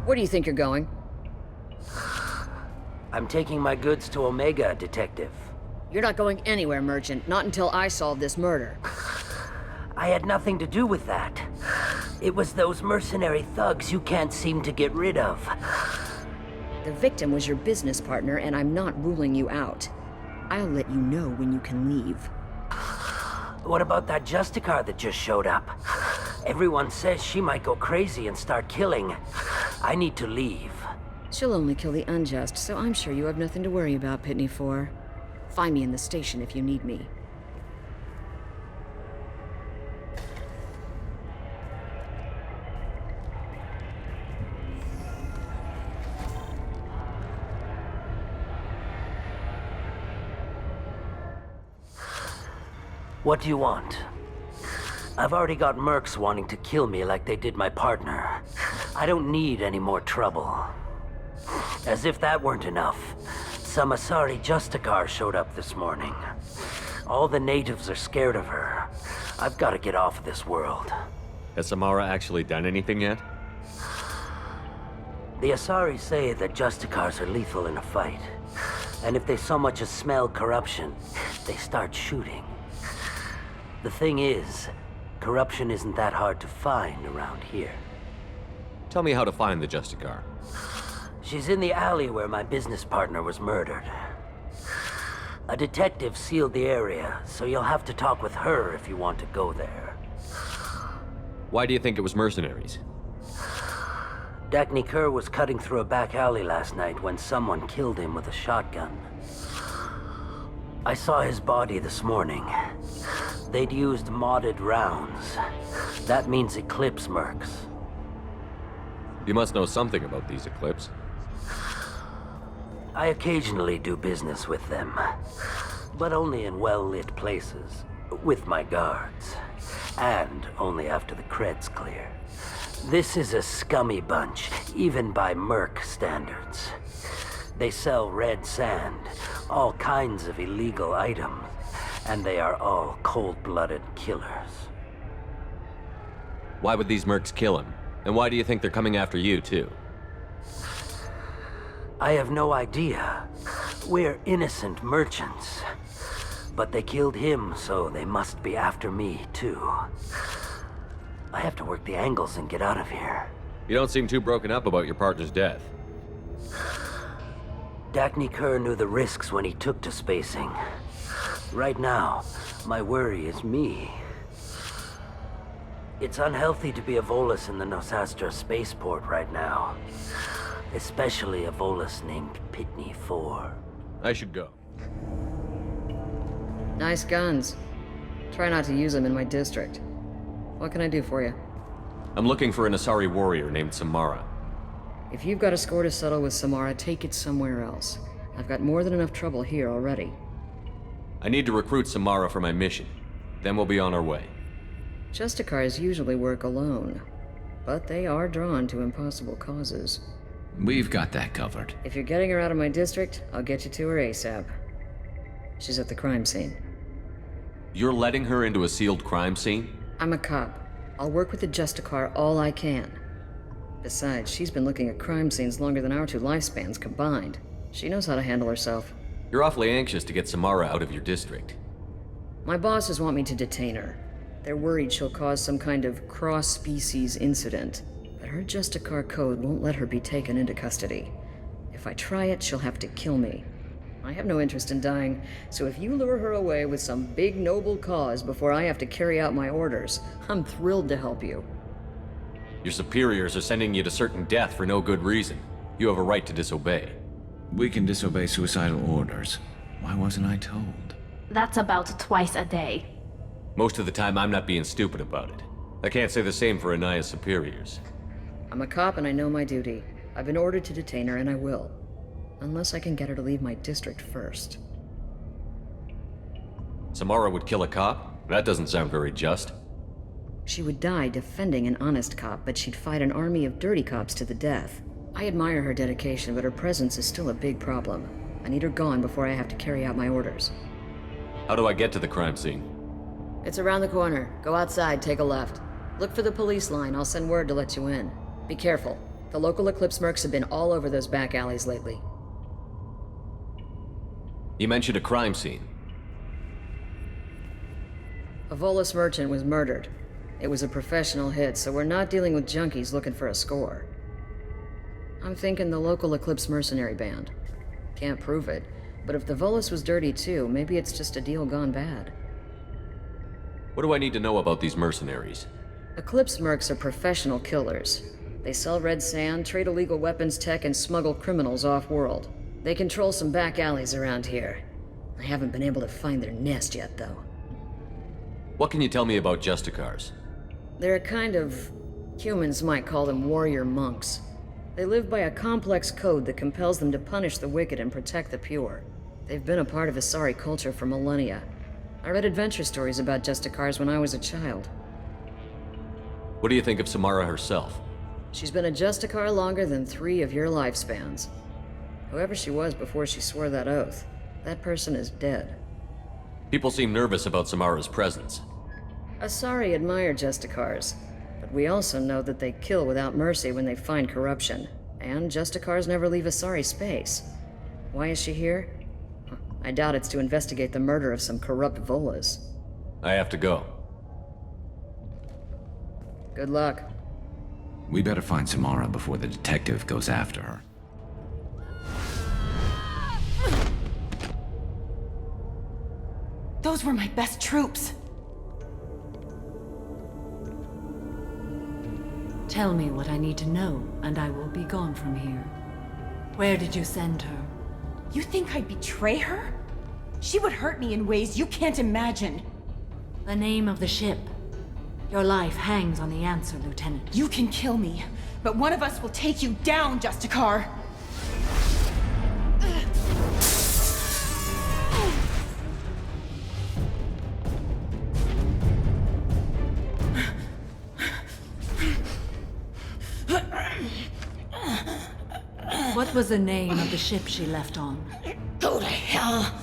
[SPEAKER 16] Where do you think you're going?
[SPEAKER 17] I'm taking my goods to Omega, Detective.
[SPEAKER 16] You're not going anywhere, Merchant. Not until I solve this murder.
[SPEAKER 17] I had nothing to do with that. It was those mercenary thugs you can't seem to get rid of.
[SPEAKER 16] The victim was your business partner, and I'm not ruling you out. I'll let you know when you can leave.
[SPEAKER 17] What about that Justicar that just showed up? Everyone says she might go crazy and start killing. I need to leave.
[SPEAKER 16] She'll only kill the unjust, so I'm sure you have nothing to worry about, Pitney 4. Find me in the station if you need me.
[SPEAKER 17] What do you want? I've already got mercs wanting to kill me like they did my partner. I don't need any more trouble. As if that weren't enough, some Asari Justicar showed up this morning. All the natives are scared of her. I've got to get off of this world.
[SPEAKER 5] Has Samara actually done anything yet?
[SPEAKER 17] The Asari say that Justicars are lethal in a fight. And if they so much as smell corruption, they start shooting. The thing is, corruption isn't that hard to find around here.
[SPEAKER 5] Tell me how to find the Justicar.
[SPEAKER 17] She's in the alley where my business partner was murdered. A detective sealed the area, so you'll have to talk with her if you want to go there.
[SPEAKER 5] Why do you think it was mercenaries?
[SPEAKER 17] Dagny Kerr was cutting through a back alley last night when someone killed him with a shotgun. I saw his body this morning. They'd used modded rounds. That means Eclipse mercs.
[SPEAKER 5] You must know something about these Eclipse.
[SPEAKER 17] I occasionally do business with them, but only in well-lit places, with my guards, and only after the cred's clear. This is a scummy bunch, even by merc standards. They sell red sand, all kinds of illegal items, and they are all cold-blooded killers.
[SPEAKER 5] Why would these mercs kill him? And why do you think they're coming after you, too?
[SPEAKER 17] I have no idea. We're innocent merchants. But they killed him, so they must be after me, too. I have to work the angles and get out of here.
[SPEAKER 5] You don't seem too broken up about your partner's death.
[SPEAKER 17] Dagny Kerr knew the risks when he took to spacing. Right now, my worry is me. It's unhealthy to be a Volus in the Nosastra spaceport right now. Especially a Volus named Pitney 4.
[SPEAKER 5] I should go.
[SPEAKER 16] Nice guns. Try not to use them in my district. What can I do for you?
[SPEAKER 5] I'm looking for an Asari warrior named Samara.
[SPEAKER 16] If you've got a score to settle with Samara, take it somewhere else. I've got more than enough trouble here already.
[SPEAKER 5] I need to recruit Samara for my mission. Then we'll be on our way.
[SPEAKER 16] Justicars usually work alone, but they are drawn to impossible causes.
[SPEAKER 4] We've got that covered.
[SPEAKER 16] If you're getting her out of my district, I'll get you to her ASAP. She's at the crime scene.
[SPEAKER 5] You're letting her into a sealed crime scene?
[SPEAKER 16] I'm a cop. I'll work with the Justicar all I can. Besides, she's been looking at crime scenes longer than our two lifespans combined. She knows how to handle herself.
[SPEAKER 5] You're awfully anxious to get Samara out of your district.
[SPEAKER 16] My bosses want me to detain her. They're worried she'll cause some kind of cross-species incident. But her Justicar code won't let her be taken into custody. If I try it, she'll have to kill me. I have no interest in dying, so if you lure her away with some big noble cause before I have to carry out my orders, I'm thrilled to help you.
[SPEAKER 5] Your superiors are sending you to certain death for no good reason. You have a right to disobey.
[SPEAKER 4] We can disobey suicidal orders. Why wasn't I told?
[SPEAKER 18] That's about twice a day.
[SPEAKER 5] Most of the time, I'm not being stupid about it. I can't say the same for Anaya's superiors.
[SPEAKER 16] I'm a cop and I know my duty. I've been ordered to detain her and I will. Unless I can get her to leave my district first.
[SPEAKER 5] Samara would kill a cop? That doesn't sound very just.
[SPEAKER 16] She would die defending an honest cop, but she'd fight an army of dirty cops to the death. I admire her dedication, but her presence is still a big problem. I need her gone before I have to carry out my orders.
[SPEAKER 5] How do I get to the crime scene?
[SPEAKER 16] It's around the corner. Go outside, take a left. Look for the police line. I'll send word to let you in. Be careful. The local Eclipse mercs have been all over those back alleys lately.
[SPEAKER 5] You mentioned a crime scene.
[SPEAKER 16] A Volus merchant was murdered. It was a professional hit, so we're not dealing with junkies looking for a score. I'm thinking the local Eclipse mercenary band. Can't prove it, but if the Volus was dirty too, maybe it's just a deal gone bad.
[SPEAKER 5] What do I need to know about these mercenaries?
[SPEAKER 16] Eclipse mercs are professional killers. They sell red sand, trade illegal weapons tech, and smuggle criminals off-world. They control some back alleys around here. I haven't been able to find their nest yet, though.
[SPEAKER 5] What can you tell me about Justicars?
[SPEAKER 16] They're a kind of... humans might call them warrior monks. They live by a complex code that compels them to punish the wicked and protect the pure. They've been a part of Asari culture for millennia. I read adventure stories about Justicars when I was a child.
[SPEAKER 5] What do you think of Samara herself?
[SPEAKER 16] She's been a Justicar longer than 3 of your lifespans. Whoever she was before she swore that oath, that person is dead.
[SPEAKER 5] People seem nervous about Samara's presence.
[SPEAKER 16] Asari admire Justicars, but we also know that they kill without mercy when they find corruption, and Justicars never leave Asari space. Why is she here? I doubt it's to investigate the murder of some corrupt Volas.
[SPEAKER 5] I have to go.
[SPEAKER 16] Good luck.
[SPEAKER 4] We better find Samara before the detective goes after her.
[SPEAKER 2] Those were my best troops.
[SPEAKER 19] Tell me what I need to know, and I will be gone from here. Where did you send her?
[SPEAKER 2] You think I'd betray her? She would hurt me in ways you can't imagine.
[SPEAKER 19] The name of the ship. Your life hangs on the answer, Lieutenant.
[SPEAKER 2] You can kill me, but one of us will take you down, Justicar.
[SPEAKER 19] What was the name of the ship she left on?
[SPEAKER 2] Go to hell!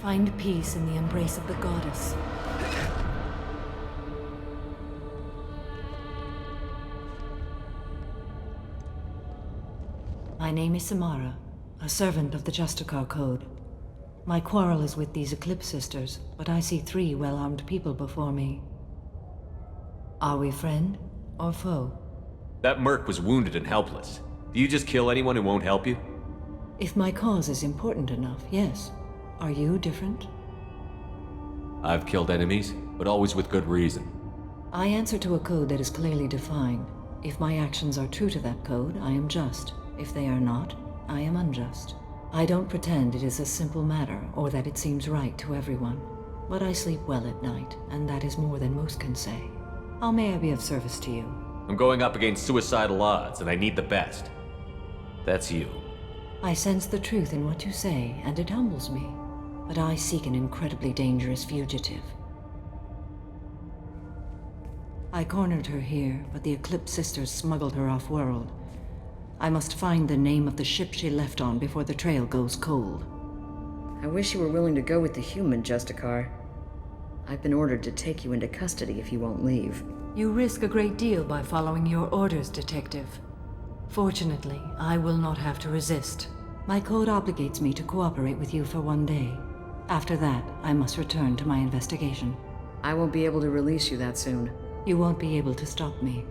[SPEAKER 19] Find peace in the embrace of the goddess. My name is Samara, a servant of the Justicar Code. My quarrel is with these Eclipse sisters, but I see 3 well-armed people before me. Are we friend or foe?
[SPEAKER 5] That merc was wounded and helpless. Do you just kill anyone who won't help you?
[SPEAKER 19] If my cause is important enough, yes. Are you different?
[SPEAKER 5] I've killed enemies, but always with good reason.
[SPEAKER 19] I answer to a code that is clearly defined. If my actions are true to that code, I am just. If they are not, I am unjust. I don't pretend it is a simple matter, or that it seems right to everyone. But I sleep well at night, and that is more than most can say. How may I be of service to you?
[SPEAKER 5] I'm going up against suicidal odds, and I need the best. That's you.
[SPEAKER 19] I sense the truth in what you say, and it humbles me. But I seek an incredibly dangerous fugitive. I cornered her here, but the Eclipse sisters smuggled her off-world. I must find the name of the ship she left on before the trail goes cold.
[SPEAKER 16] I wish you were willing to go with the human, Justicar. I've been ordered to take you into custody if you won't leave.
[SPEAKER 19] You risk a great deal by following your orders, Detective. Fortunately, I will not have to resist. My code obligates me to cooperate with you for 1 day. After that, I must return to my investigation.
[SPEAKER 16] I won't be able to release you that soon.
[SPEAKER 19] You won't be able to stop me.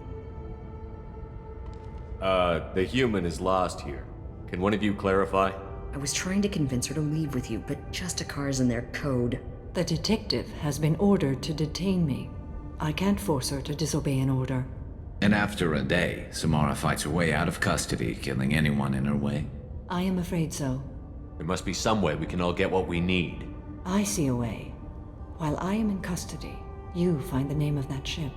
[SPEAKER 5] The human is lost here. Can one of you clarify?
[SPEAKER 16] I was trying to convince her to leave with you, but Justicar's in their code.
[SPEAKER 19] The detective has been ordered to detain me. I can't force her to disobey an order.
[SPEAKER 4] And after a day, Samara fights her way out of custody, killing anyone in her way?
[SPEAKER 19] I am afraid so.
[SPEAKER 5] There must be some way we can all get what we need.
[SPEAKER 19] I see a way. While I am in custody, you find the name of that ship.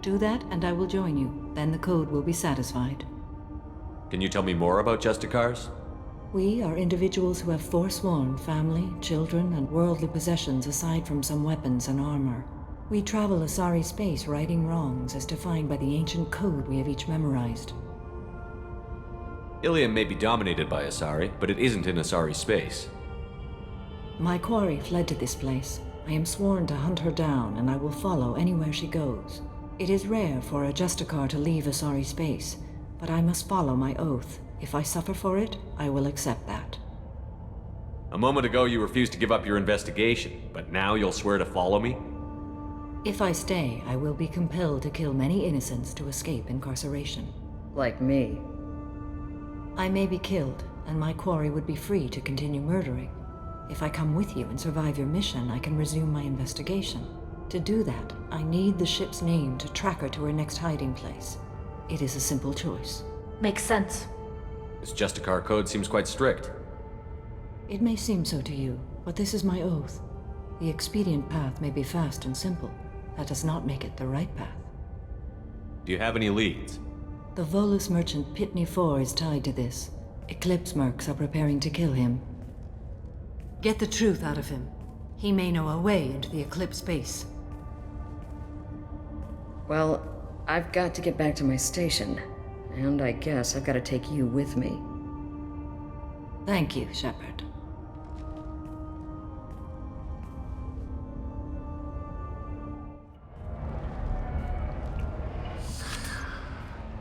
[SPEAKER 19] Do that and I will join you. Then the code will be satisfied.
[SPEAKER 5] Can you tell me more about Justicars?
[SPEAKER 19] We are individuals who have forsworn family, children, and worldly possessions aside from some weapons and armor. We travel Asari space righting wrongs as defined by the ancient code we have each memorized.
[SPEAKER 5] Ilium may be dominated by Asari, but it isn't in Asari space.
[SPEAKER 19] My quarry fled to this place. I am sworn to hunt her down, and I will follow anywhere she goes. It is rare for a Justicar to leave Asari space, but I must follow my oath. If I suffer for it, I will accept that.
[SPEAKER 5] A moment ago you refused to give up your investigation, but now you'll swear to follow me?
[SPEAKER 19] If I stay, I will be compelled to kill many innocents to escape incarceration.
[SPEAKER 16] Like me.
[SPEAKER 19] I may be killed, and my quarry would be free to continue murdering. If I come with you and survive your mission, I can resume my investigation. To do that, I need the ship's name to track her to her next hiding place. It is a simple choice.
[SPEAKER 18] Makes sense.
[SPEAKER 5] This Justicar code seems quite strict.
[SPEAKER 19] It may seem so to you, but this is my oath. The expedient path may be fast and simple. That does not make it the right path.
[SPEAKER 5] Do you have any leads?
[SPEAKER 19] The Volus merchant Pitney 4 is tied to this. Eclipse mercs are preparing to kill him. Get the truth out of him. He may know a way into the Eclipse base.
[SPEAKER 16] Well, I've got to get back to my station. And I guess I've got to take you with me.
[SPEAKER 19] Thank you, Shepard.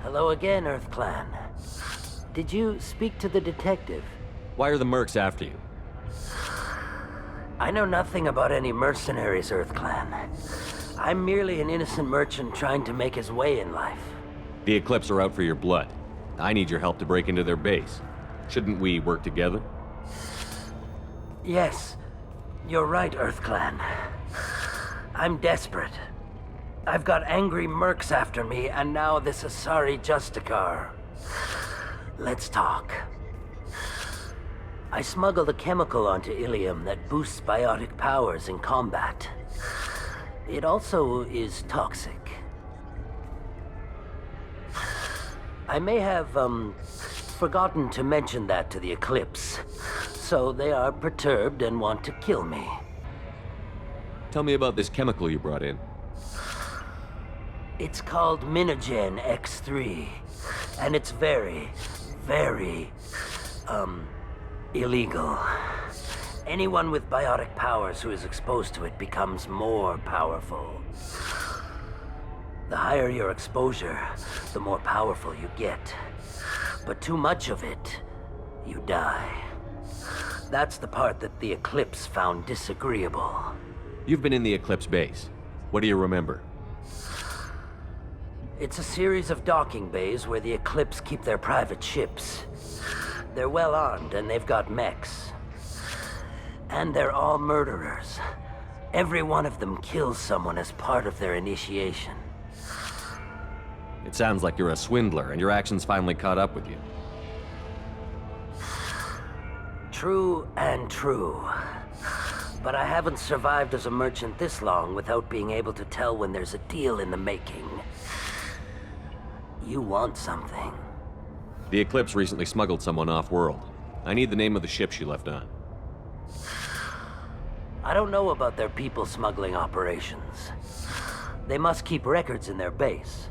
[SPEAKER 17] Hello again, Earth Clan. Did you speak to the detective?
[SPEAKER 5] Why are the mercs after you?
[SPEAKER 17] I know nothing about any mercenaries, Earth Clan. I'm merely an innocent merchant trying to make his way in life.
[SPEAKER 5] The Eclipse are out for your blood. I need your help to break into their base. Shouldn't we work together?
[SPEAKER 17] Yes, you're right, Earth Clan. I'm desperate. I've got angry mercs after me, and now this Asari Justicar. Let's talk. I smuggled a chemical onto Ilium that boosts biotic powers in combat. It also is toxic. I may have, forgotten to mention that to the Eclipse, so they are perturbed and want to kill me.
[SPEAKER 5] Tell me about this chemical you brought in.
[SPEAKER 17] It's called Minogen X3, and it's very, very, illegal. Anyone with biotic powers who is exposed to it becomes more powerful. The higher your exposure, the more powerful you get. But too much of it, you die. That's the part that the Eclipse found disagreeable.
[SPEAKER 5] You've been in the Eclipse base. What do you remember?
[SPEAKER 17] It's a series of docking bays where the Eclipse keep their private ships. They're well armed and they've got mechs. And they're all murderers. Every one of them kills someone as part of their initiation.
[SPEAKER 5] It sounds like you're a swindler and your actions finally caught up with you.
[SPEAKER 17] True and true. But I haven't survived as a merchant this long without being able to tell when there's a deal in the making. You want something.
[SPEAKER 5] The Eclipse recently smuggled someone off-world. I need the name of the ship she left on.
[SPEAKER 17] I don't know about their people smuggling operations. They must keep records in their base.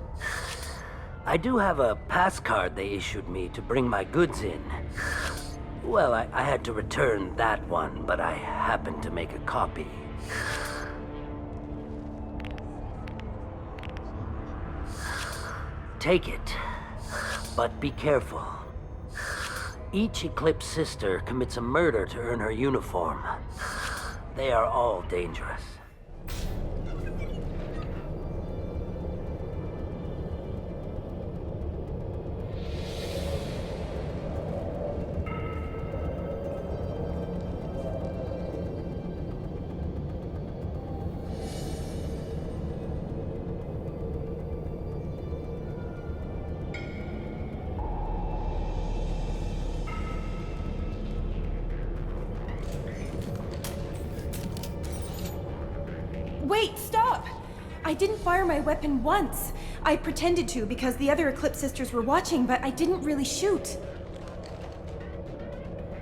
[SPEAKER 17] I do have a pass card they issued me to bring my goods in. Well, I had to return that one, but I happened to make a copy. Take it, but be careful. Each Eclipse sister commits a murder to earn her uniform. They are all dangerous.
[SPEAKER 2] Wait, stop! I didn't fire my weapon once. I pretended to because the other Eclipse sisters were watching, but I didn't really shoot.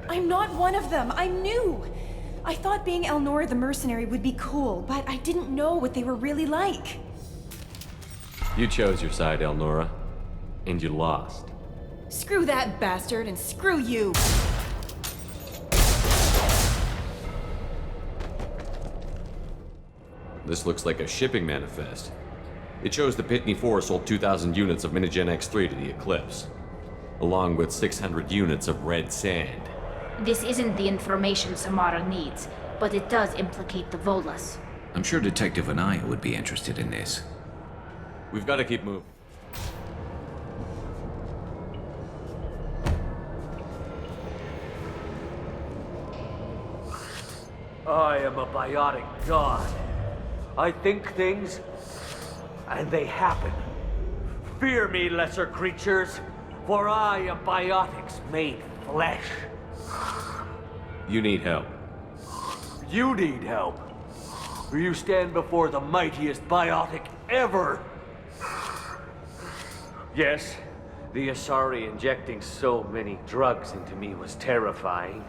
[SPEAKER 2] I'm not one of them. I'm new. I thought being Elnora the mercenary would be cool, but I didn't know what they were really like.
[SPEAKER 5] You chose your side, Elnora, and you lost.
[SPEAKER 2] Screw that bastard and screw you!
[SPEAKER 5] This looks like a shipping manifest. It shows the Pitney 4 sold 2,000 units of Minigen X3 to the Eclipse, along with 600 units of red sand.
[SPEAKER 18] This isn't the information Samara needs, but it does implicate the Volas.
[SPEAKER 4] I'm sure Detective Anaya would be interested in this.
[SPEAKER 5] We've got to keep moving.
[SPEAKER 17] I am a biotic god. I think things, and they happen. Fear me, lesser creatures, for I am biotics made flesh.
[SPEAKER 5] You need help.
[SPEAKER 17] You need help. You stand before the mightiest biotic ever. Yes, the Asari injecting so many drugs into me was terrifying.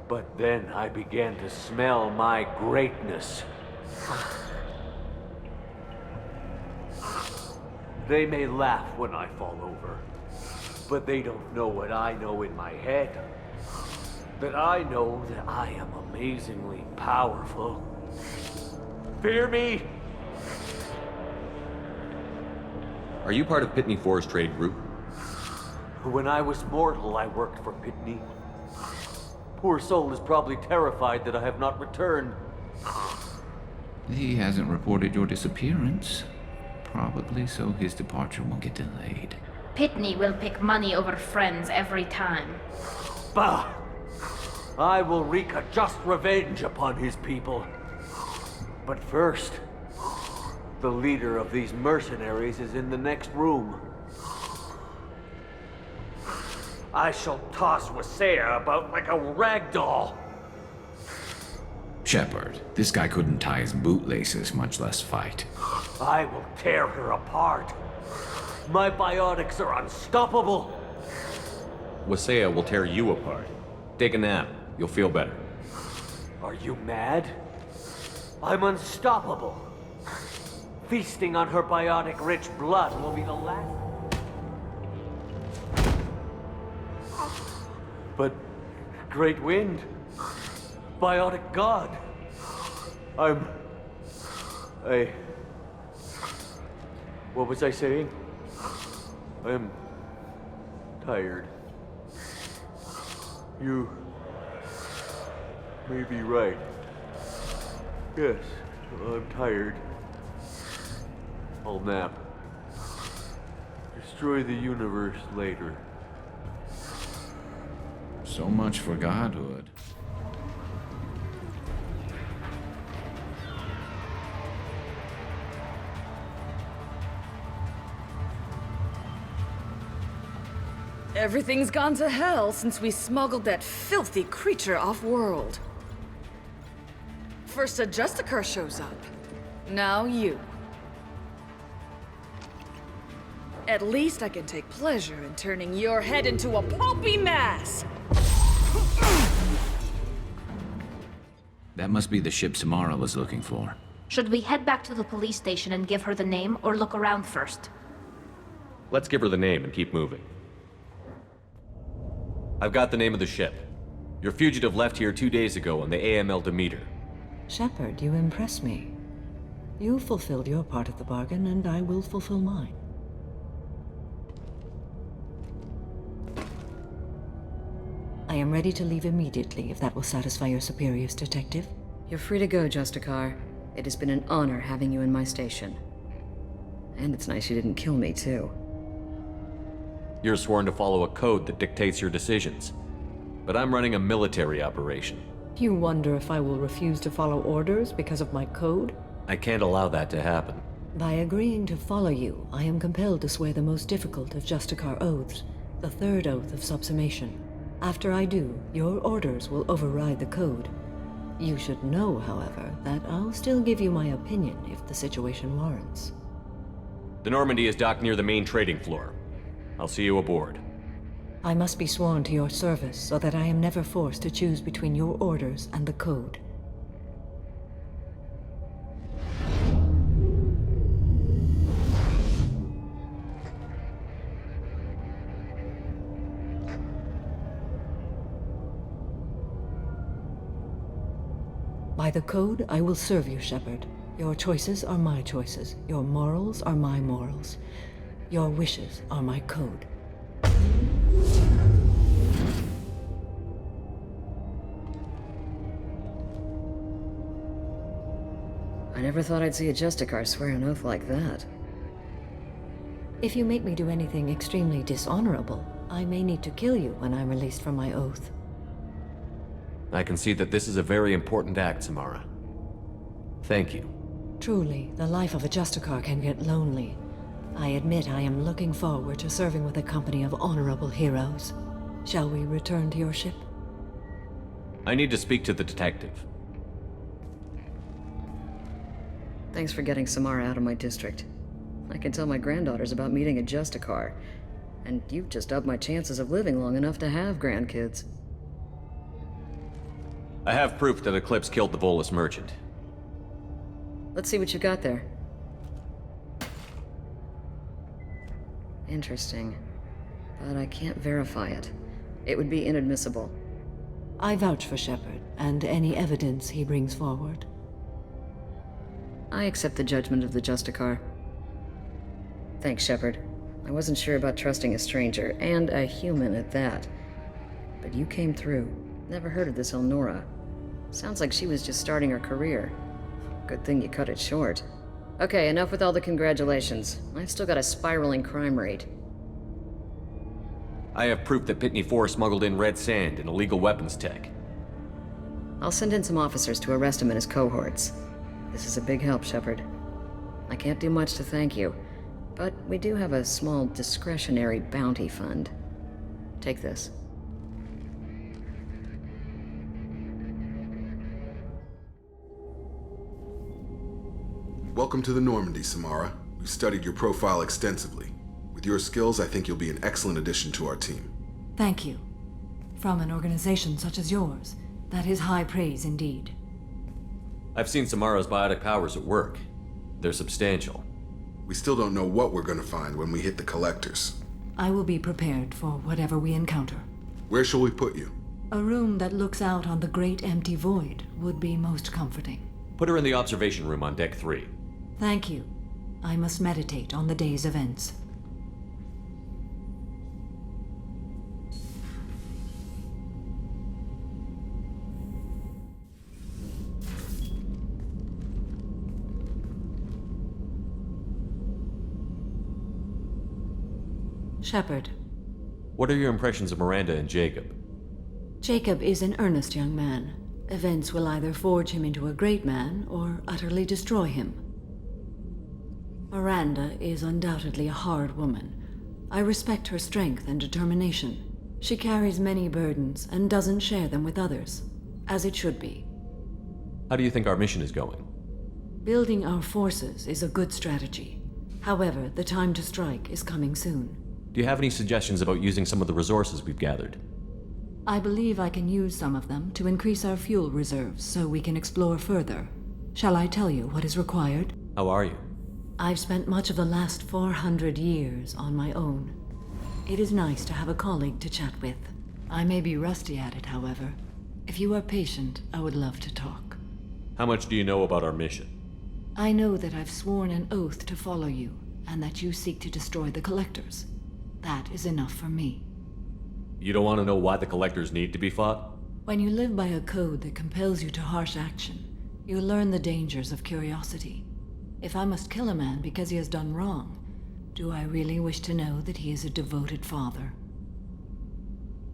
[SPEAKER 17] But then I began to smell my greatness. They may laugh when I fall over, but they don't know what I know in my head. That I know that I am amazingly powerful. Fear me?
[SPEAKER 5] Are you part of Pitney 4's trade group?
[SPEAKER 17] When I was mortal, I worked for Pitney. Poor soul is probably terrified that I have not returned.
[SPEAKER 4] He hasn't reported your disappearance. Probably so his departure won't get delayed.
[SPEAKER 18] Pitney will pick money over friends every time.
[SPEAKER 17] Bah! I will wreak a just revenge upon his people. But first, the leader of these mercenaries is in the next room. I shall toss Wasea about like a rag doll.
[SPEAKER 4] Shepard, this guy couldn't tie his bootlaces, much less fight.
[SPEAKER 17] I will tear her apart. My biotics are unstoppable.
[SPEAKER 5] Wasea will tear you apart. Take a nap. You'll feel better.
[SPEAKER 17] Are you mad? I'm unstoppable. Feasting on her biotic-rich blood will be the last. But Great Wind, biotic god. What was I saying? I'm tired. You may be right. Yes, I'm tired. I'll nap. Destroy the universe later.
[SPEAKER 4] So much for godhood.
[SPEAKER 20] Everything's gone to hell since we smuggled that filthy creature off-world. First a Justicar shows up. Now you. At least I can take pleasure in turning your head into a pulpy mass!
[SPEAKER 4] That must be the ship Samara was looking for.
[SPEAKER 18] Should we head back to the police station and give her the name, or look around first?
[SPEAKER 5] Let's give her the name and keep moving. I've got the name of the ship. Your fugitive left here 2 days ago on the AML Demeter.
[SPEAKER 19] Shepard, you impress me. You fulfilled your part of the bargain, and I will fulfill mine. I am ready to leave immediately, if that will satisfy your superiors, Detective.
[SPEAKER 16] You're free to go, Justicar. It has been an honor having you in my station. And it's nice you didn't kill me, too.
[SPEAKER 5] You're sworn to follow a code that dictates your decisions. But I'm running a military operation.
[SPEAKER 19] You wonder if I will refuse to follow orders because of my code?
[SPEAKER 5] I can't allow that to happen.
[SPEAKER 19] By agreeing to follow you, I am compelled to swear the most difficult of Justicar oaths, the third oath of subsumation. After I do, your orders will override the code. You should know, however, that I'll still give you my opinion if the situation warrants.
[SPEAKER 5] The Normandy is docked near the main trading floor. I'll see you aboard.
[SPEAKER 19] I must be sworn to your service so that I am never forced to choose between your orders and the code. By the code, I will serve you, Shepard. Your choices are my choices. Your morals are my morals. Your wishes are my code.
[SPEAKER 16] I never thought I'd see a Justicar swear an oath like that.
[SPEAKER 19] If you make me do anything extremely dishonorable, I may need to kill you when I'm released from my oath.
[SPEAKER 5] I can see that this is a very important act, Samara. Thank you.
[SPEAKER 19] Truly, the life of a Justicar can get lonely. I admit I am looking forward to serving with a company of honorable heroes. Shall we return to your ship?
[SPEAKER 5] I need to speak to the detective.
[SPEAKER 16] Thanks for getting Samara out of my district. I can tell my granddaughters about meeting a Justicar, and you've just upped my chances of living long enough to have grandkids.
[SPEAKER 5] I have proof that Eclipse killed the Volus merchant.
[SPEAKER 16] Let's see what you got there. Interesting. But I can't verify it. It would be inadmissible.
[SPEAKER 19] I vouch for Shepard, and any evidence he brings forward.
[SPEAKER 16] I accept the judgment of the Justicar. Thanks, Shepard. I wasn't sure about trusting a stranger, and a human at that. But you came through. Never heard of this Elnora. Sounds like she was just starting her career. Good thing you cut it short. Okay, enough with all the congratulations. I've still got a spiraling crime rate.
[SPEAKER 5] I have proof that Pitney 4 smuggled in red sand and illegal weapons tech.
[SPEAKER 16] I'll send in some officers to arrest him and his cohorts. This is a big help, Shepard. I can't do much to thank you, but we do have a small discretionary bounty fund. Take this.
[SPEAKER 10] Welcome to the Normandy, Samara. We've studied your profile extensively. With your skills, I think you'll be an excellent addition to our team.
[SPEAKER 19] Thank you. From an organization such as yours, that is high praise indeed.
[SPEAKER 5] I've seen Samara's biotic powers at work. They're substantial.
[SPEAKER 10] We still don't know what we're gonna find when we hit the collectors.
[SPEAKER 19] I will be prepared for whatever we encounter.
[SPEAKER 10] Where shall we put you?
[SPEAKER 19] A room that looks out on the great empty void would be most comforting.
[SPEAKER 5] Put her in the observation room on Deck 3.
[SPEAKER 19] Thank you. I must meditate on the day's events. Shepard.
[SPEAKER 5] What are your impressions of Miranda and Jacob?
[SPEAKER 19] Jacob is an earnest young man. Events will either forge him into a great man or utterly destroy him. Miranda is undoubtedly a hard woman. I respect her strength and determination. She carries many burdens and doesn't share them with others, as it should be.
[SPEAKER 5] How do you think our mission is going?
[SPEAKER 19] Building our forces is a good strategy. However, the time to strike is coming soon.
[SPEAKER 5] Do you have any suggestions about using some of the resources we've gathered?
[SPEAKER 19] I believe I can use some of them to increase our fuel reserves so we can explore further. Shall I tell you what is required?
[SPEAKER 5] How are you?
[SPEAKER 19] I've spent much of the last 400 years on my own. It is nice to have a colleague to chat with. I may be rusty at it, however. If you are patient, I would love to talk.
[SPEAKER 5] How much do you know about our mission?
[SPEAKER 19] I know that I've sworn an oath to follow you, and that you seek to destroy the Collectors. That is enough for me.
[SPEAKER 5] You don't want to know why the Collectors need to be fought?
[SPEAKER 19] When you live by a code that compels you to harsh action, you learn the dangers of curiosity. If I must kill a man because he has done wrong, do I really wish to know that he is a devoted father?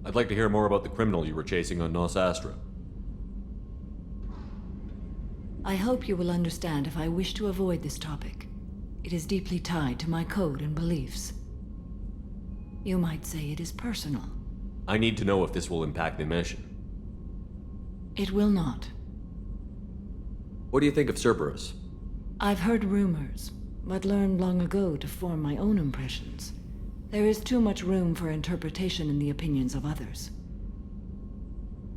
[SPEAKER 5] I'd like to hear more about the criminal you were chasing on Nos Astra.
[SPEAKER 19] I hope you will understand if I wish to avoid this topic. It is deeply tied to my code and beliefs. You might say it is personal.
[SPEAKER 5] I need to know if this will impact the mission.
[SPEAKER 19] It will not.
[SPEAKER 5] What do you think of Cerberus?
[SPEAKER 19] I've heard rumors, but learned long ago to form my own impressions. There is too much room for interpretation in the opinions of others.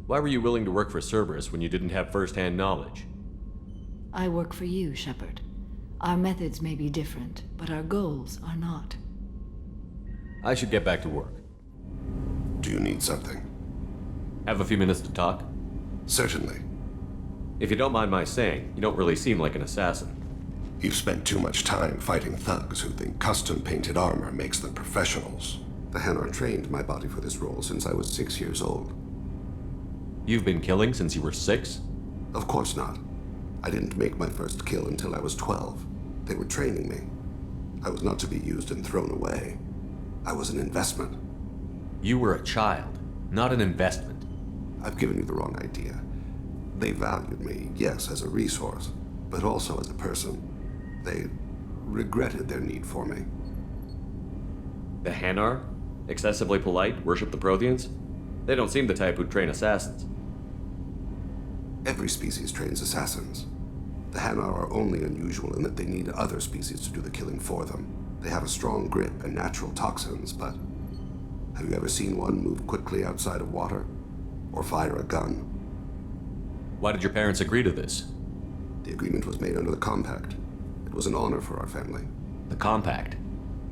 [SPEAKER 5] Why were you willing to work for Cerberus when you didn't have first-hand knowledge?
[SPEAKER 19] I work for you, Shepard. Our methods may be different, but our goals are not.
[SPEAKER 5] I should get back to work.
[SPEAKER 9] Do you need something?
[SPEAKER 5] Have a few minutes to talk?
[SPEAKER 9] Certainly.
[SPEAKER 5] If you don't mind my saying, you don't really seem like an assassin.
[SPEAKER 9] You've spent too much time fighting thugs who think custom-painted armor makes them professionals. The Hanar trained my body for this role since I was 6 years old.
[SPEAKER 5] You've been killing since you were 6?
[SPEAKER 9] Of course not. I didn't make my first kill until I was 12. They were training me. I was not to be used and thrown away. I was an investment.
[SPEAKER 5] You were a child, not an investment.
[SPEAKER 9] I've given you the wrong idea. They valued me, yes, as a resource, but also as a person. They regretted their need for me.
[SPEAKER 5] The Hanar? Excessively polite, worship the Protheans? They don't seem the type who'd train assassins.
[SPEAKER 9] Every species trains assassins. The Hanar are only unusual in that they need other species to do the killing for them. They have a strong grip and natural toxins, but have you ever seen one move quickly outside of water? Or fire a gun?
[SPEAKER 5] Why did your parents agree to this?
[SPEAKER 9] The agreement was made under the Compact. It was an honor for our family.
[SPEAKER 5] The Compact?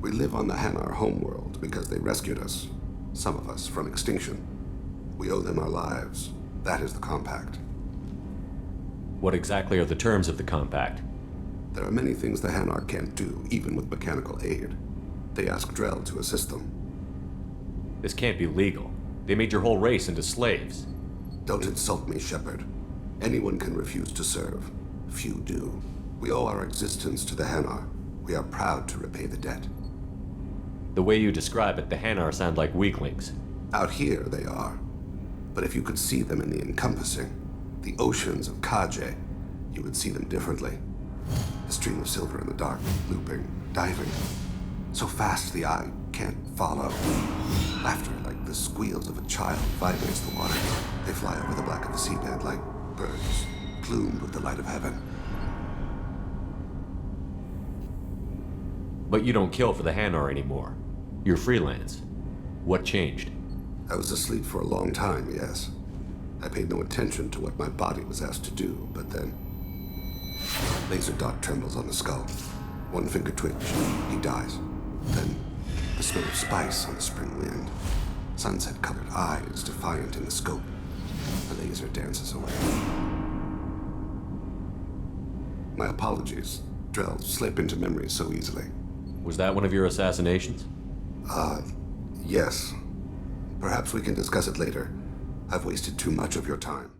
[SPEAKER 9] We live on the Hanar homeworld because they rescued us, some of us, from extinction. We owe them our lives. That is the Compact.
[SPEAKER 5] What exactly are the terms of the Compact?
[SPEAKER 9] There are many things the Hanar can't do, even with mechanical aid. They ask Drell to assist them.
[SPEAKER 5] This can't be legal. They made your whole race into slaves.
[SPEAKER 9] Don't insult me, Shepard. Anyone can refuse to serve. Few do. We owe our existence to the Hanar. We are proud to repay the debt.
[SPEAKER 5] The way you describe it, the Hanar sound like weaklings.
[SPEAKER 9] Out here, they are. But if you could see them in the encompassing, the oceans of Kaje, you would see them differently. A stream of silver in the dark, looping, diving. So fast the eye can't follow. Laughter like the squeals of a child vibrates the water. They fly over the black of the seabed like birds, plumed with the light of heaven.
[SPEAKER 5] But you don't kill for the Hanar anymore. You're freelance. What changed?
[SPEAKER 9] I was asleep for a long time, yes. I paid no attention to what my body was asked to do, but then... Laser dot trembles on the skull. One finger twitch, he dies. Then, the smell of spice on the spring wind. Sunset-colored eyes defiant in the scope. The laser dances away. My apologies. Drell slip into memory so easily.
[SPEAKER 5] Was that one of your assassinations?
[SPEAKER 9] Yes. Perhaps we can discuss it later. I've wasted too much of your time.